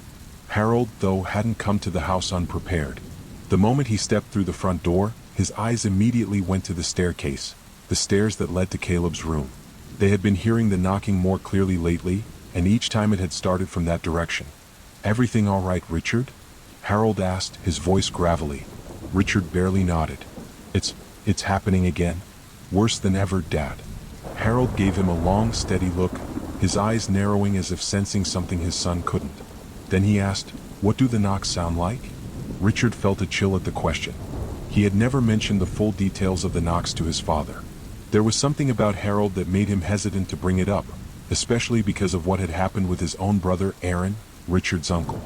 Harold, though, hadn't come to the house unprepared. The moment he stepped through the front door, his eyes immediately went to the staircase, the stairs that led to Caleb's room. They had been hearing the knocking more clearly lately, and each time it had started from that direction. "Everything all right, Richard?" Harold asked, his voice gravelly. Richard barely nodded. It's happening again. Worse than ever, Dad." Harold gave him a long, steady look, his eyes narrowing as if sensing something his son couldn't. Then he asked, "What do the knocks sound like?" Richard felt a chill at the question. He had never mentioned the full details of the knocks to his father. There was something about Harold that made him hesitant to bring it up, especially because of what had happened with his own brother, Aaron, Richard's uncle.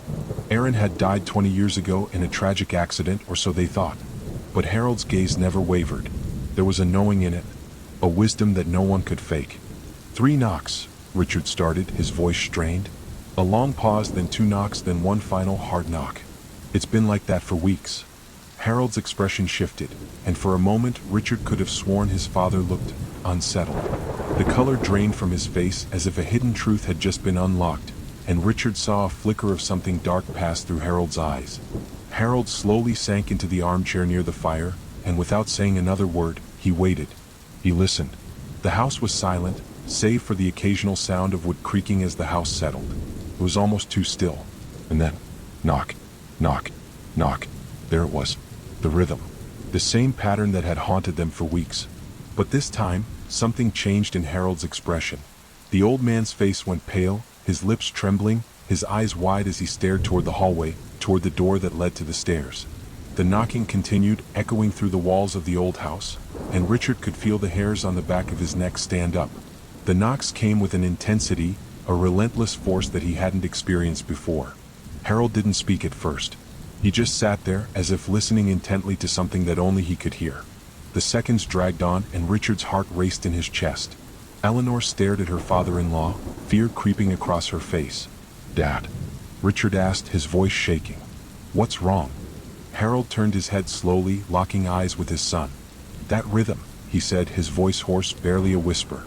Aaron had died 20 years ago in a tragic accident, or so they thought. But Harold's gaze never wavered. There was a knowing in it, a wisdom that no one could fake. "3 knocks," Richard started, his voice strained. A long pause, then 2 knocks, then one final hard knock. "It's been like that for weeks." Harold's expression shifted, and for a moment Richard could have sworn his father looked unsettled. The color drained from his face as if a hidden truth had just been unlocked, and Richard saw a flicker of something dark pass through Harold's eyes. Harold slowly sank into the armchair near the fire, and without saying another word, he waited. He listened. The house was silent, save for the occasional sound of wood creaking as the house settled. It was almost too still. And then, knock, knock, knock. There it was. The rhythm. The same pattern that had haunted them for weeks. But this time, something changed in Harold's expression. The old man's face went pale, his lips trembling, his eyes wide as he stared toward the hallway, toward the door that led to the stairs. The knocking continued, echoing through the walls of the old house, and Richard could feel the hairs on the back of his neck stand up. The knocks came with an intensity, a relentless force that he hadn't experienced before. Harold didn't speak at first. He just sat there, as if listening intently to something that only he could hear. The seconds dragged on, and Richard's heart raced in his chest. Eleanor stared at her father-in-law, fear creeping across her face. "Dad?" Richard asked, his voice shaking. "What's wrong?" Harold turned his head slowly, locking eyes with his son. "That rhythm," he said, his voice hoarse, barely a whisper.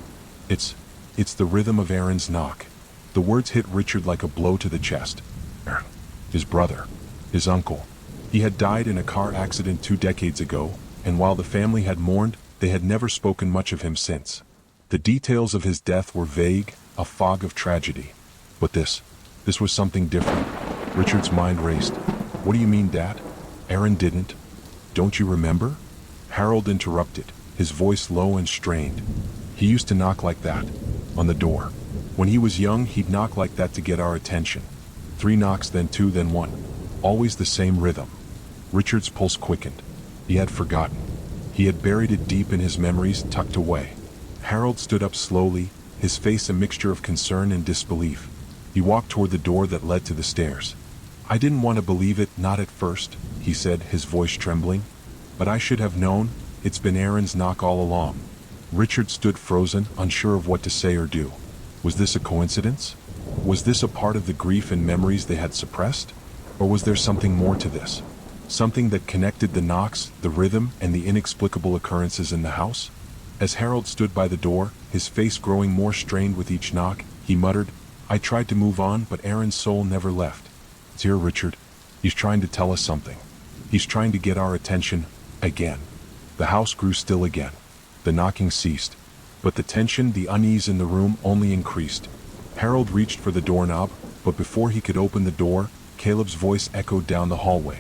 It's the rhythm of Aaron's knock." The words hit Richard like a blow to the chest. Aaron. His brother. His uncle. He had died in a car accident 2 decades ago, and while the family had mourned, they had never spoken much of him since. The details of his death were vague, a fog of tragedy. But this was something different. Richard's mind raced. "What do you mean, Dad? Aaron didn't? Don't you remember?" Harold interrupted, his voice low and strained. "He used to knock like that, on the door. When he was young, he'd knock like that to get our attention. 3 knocks, then 2, then 1. Always the same rhythm." Richard's pulse quickened. He had forgotten. He had buried it deep in his memories, tucked away. Harold stood up slowly, his face a mixture of concern and disbelief. He walked toward the door that led to the stairs. "I didn't want to believe it, not at first," he said, his voice trembling. "But I should have known. It's been Aaron's knock all along." Richard stood frozen, unsure of what to say or do. Was this a coincidence? Was this a part of the grief and memories they had suppressed? Or was there something more to this? Something that connected the knocks, the rhythm, and the inexplicable occurrences in the house? As Harold stood by the door, his face growing more strained with each knock, he muttered, "I tried to move on, but Aaron's soul never left. It's here, Richard. He's trying to tell us something. He's trying to get our attention, again." The house grew still again. The knocking ceased. But the tension, the unease in the room only increased. Harold reached for the doorknob, but before he could open the door, Caleb's voice echoed down the hallway.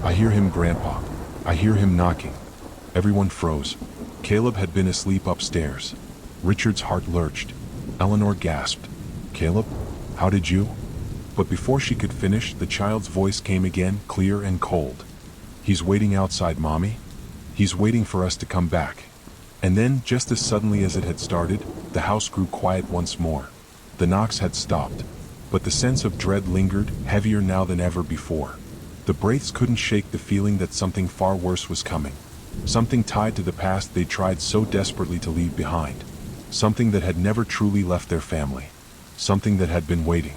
"I hear him, Grandpa. I hear him knocking." Everyone froze. Caleb had been asleep upstairs. Richard's heart lurched. Eleanor gasped. "Caleb? How did you?" But before she could finish, the child's voice came again, clear and cold. "He's waiting outside, Mommy. He's waiting for us to come back." And then, just as suddenly as it had started, the house grew quiet once more. The knocks had stopped. But the sense of dread lingered, heavier now than ever before. The Braiths couldn't shake the feeling that something far worse was coming. Something tied to the past they tried so desperately to leave behind. Something that had never truly left their family. Something that had been waiting.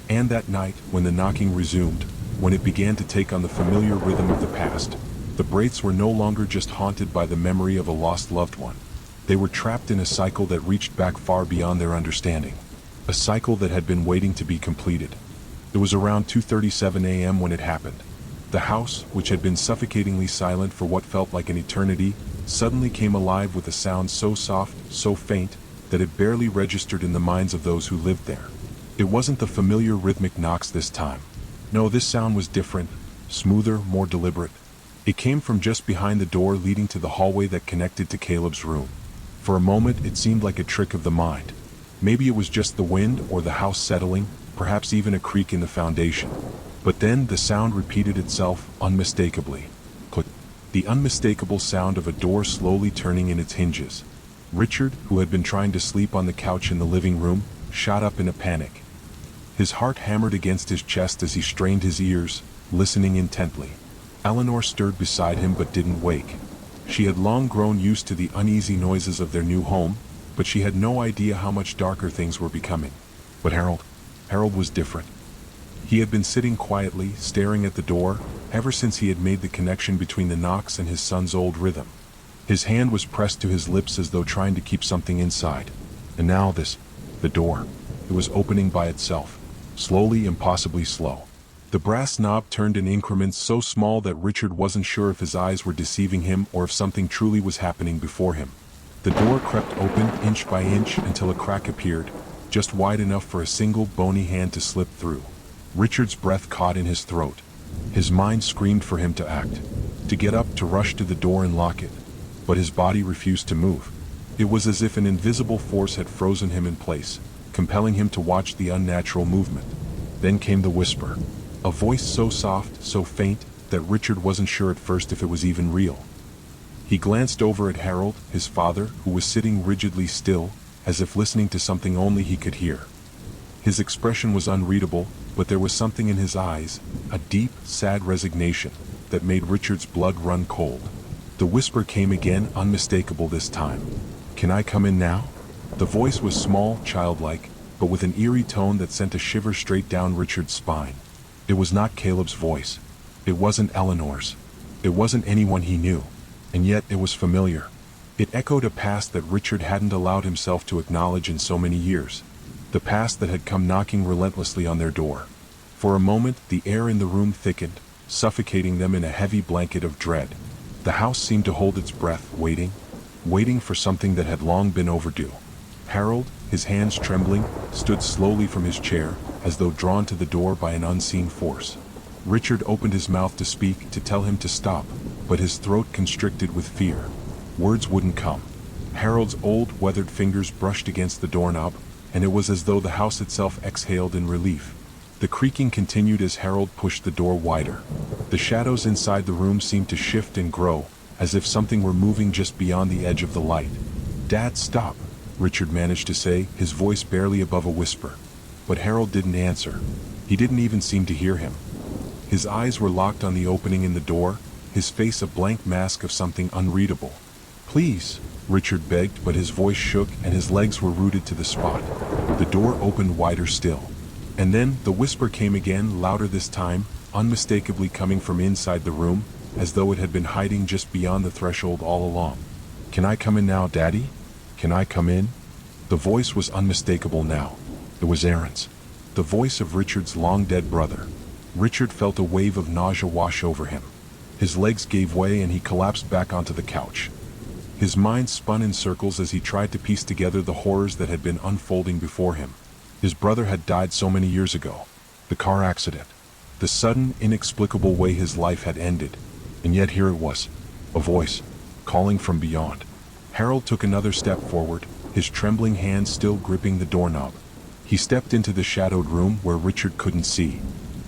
And that night, when the knocking resumed, when it began to take on the familiar rhythm of the past, the Braiths were no longer just haunted by the memory of a lost loved one. They were trapped in a cycle that reached back far beyond their understanding. A cycle that had been waiting to be completed. It was around 2:37 a.m. when it happened. The house, which had been suffocatingly silent for what felt like an eternity, suddenly came alive with a sound so soft, so faint, that it barely registered in the minds of those who lived there. It wasn't the familiar rhythmic knocks this time. No, this sound was different, smoother, more deliberate. It came from just behind the door leading to the hallway that connected to Caleb's room. For a moment, it seemed like a trick of the mind. Maybe it was just the wind or the house settling, perhaps even a creak in the foundation. But then the sound repeated itself unmistakably. Click. The unmistakable sound of a door slowly turning in its hinges. Richard, who had been trying to sleep on the couch in the living room, shot up in a panic. His heart hammered against his chest as he strained his ears, listening intently. Eleanor stirred beside him but didn't wake. She had long grown used to the uneasy noises of their new home, but she had no idea how much darker things were becoming. But Harold was different. He had been sitting quietly, staring at the door, ever since he had made the connection between the knocks and his son's old rhythm. His hand was pressed to his lips as though trying to keep something inside. And now the door. It was opening by itself, slowly, impossibly slow. The brass knob turned in increments so small that Richard wasn't sure if his eyes were deceiving him or if something truly was happening before him. The door crept open inch by inch until a crack appeared, just wide enough for a single bony hand to slip through. Richard's breath caught in his throat. His mind screamed for him to act, to get up, to rush to the door and lock it. But his body refused to move. It was as if an invisible force had frozen him in place, compelling him to watch the unnatural movement. Then came the whisper. A voice so soft, so faint, that Richard wasn't sure at first if it was even real. He glanced over at Harold, his father, who was sitting rigidly still, as if listening to something only he could hear. His expression was unreadable, but there was something in his eyes, a deep, sad resignation, that made Richard's blood run cold. The whisper came again, unmistakable this time. "Can I come in now?" The voice was small, childlike, but with an eerie tone that sent a shiver straight down Richard's spine. It was not Caleb's voice. It wasn't Eleanor's. It wasn't anyone he knew. And yet it was familiar. It echoed a past that Richard hadn't allowed himself to acknowledge in so many years. The past that had come knocking relentlessly on their door. For a moment, the air in the room thickened, suffocating them in a heavy blanket of dread. The house seemed to hold its breath, waiting for something that had long been overdue. Harold, his hands trembling, stood slowly from his chair, as though drawn to the door by an unseen force. Richard opened his mouth to speak, to tell him to stop, but his throat constricted with fear. Words wouldn't come. Harold's old, weathered fingers brushed against the doorknob, and it was as though the house itself exhaled in relief. The creaking continued as Harold pushed the door wider. The shadows inside the room seemed to shift and grow, as if something were moving just beyond the edge of the light. "Dad, stop," Richard managed to say, his voice barely above a whisper. But Harold didn't answer. He didn't even seem to hear him. His eyes were locked on the opening in the door, his face a blank mask of something unreadable. "Please," Richard begged, but his voice shook and his legs were rooted to the spot. The door opened wider still. And then the whisper came again, louder this time, unmistakably coming from inside the room, as though it had been hiding just beyond the threshold all along. "Can I come in now, Daddy? Can I come in?" The voice was unmistakable now. It was Aaron's. The voice of Richard's long-dead brother. Richard felt a wave of nausea wash over him. His legs gave way and he collapsed back onto the couch. His mind spun in circles as he tried to piece together the horrors that had been unfolding before him. His brother had died so many years ago. The car accident. The sudden, inexplicable way his life had ended. And yet here it was. A voice, calling from beyond. Harold took another step forward, his trembling hand still gripping the doorknob. He stepped into the shadowed room where Richard couldn't see.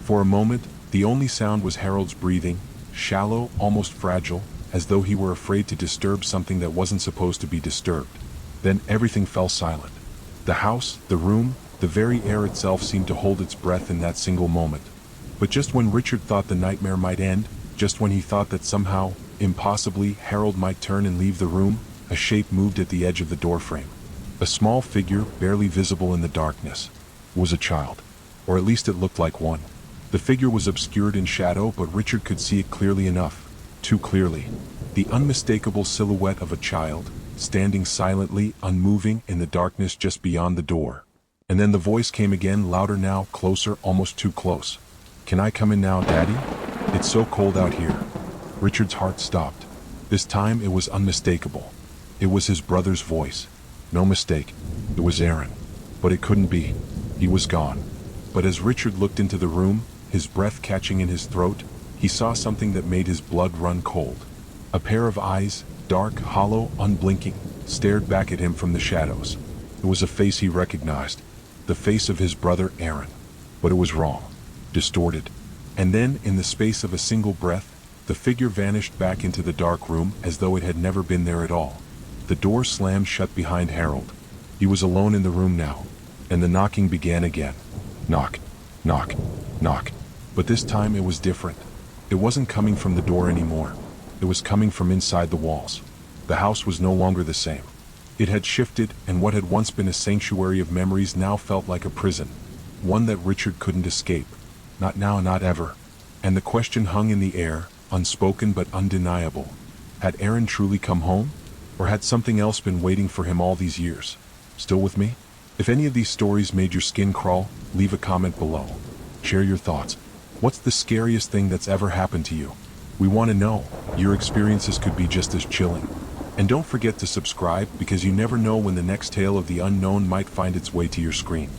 For a moment, the only sound was Harold's breathing, shallow, almost fragile, as though he were afraid to disturb something that wasn't supposed to be disturbed. Then everything fell silent. The house, the room, the very air itself seemed to hold its breath in that single moment. But just when Richard thought the nightmare might end, just when he thought that somehow, impossibly, Harold might turn and leave the room, a shape moved at the edge of the doorframe. A small figure, barely visible in the darkness. It was a child. Or at least it looked like one. The figure was obscured in shadow, but Richard could see it clearly enough. Too clearly. The unmistakable silhouette of a child, standing silently, unmoving, in the darkness just beyond the door. And then the voice came again, louder now, closer, almost too close. "Can I come in now, Daddy? It's so cold out here." Richard's heart stopped. This time it was unmistakable. It was his brother's voice. No mistake. It was Aaron. But it couldn't be. He was gone. But as Richard looked into the room, his breath catching in his throat, he saw something that made his blood run cold. A pair of eyes, dark, hollow, unblinking, stared back at him from the shadows. It was a face he recognized, the face of his brother Aaron. But it was wrong, distorted. And then, in the space of a single breath, the figure vanished back into the dark room as though it had never been there at all. The door slammed shut behind Harold. He was alone in the room now, and the knocking began again. Knock, knock, knock. But this time it was different. It wasn't coming from the door anymore. It was coming from inside the walls. The house was no longer the same. It had shifted, and what had once been a sanctuary of memories now felt like a prison. One that Richard couldn't escape. Not now, not ever. And the question hung in the air, unspoken but undeniable. Had Aaron truly come home? Or had something else been waiting for him all these years? Still with me? If any of these stories made your skin crawl, leave a comment below. Share your thoughts. What's the scariest thing that's ever happened to you? We want to know. Your experiences could be just as chilling. And don't forget to subscribe, because you never know when the next tale of the unknown might find its way to your screen.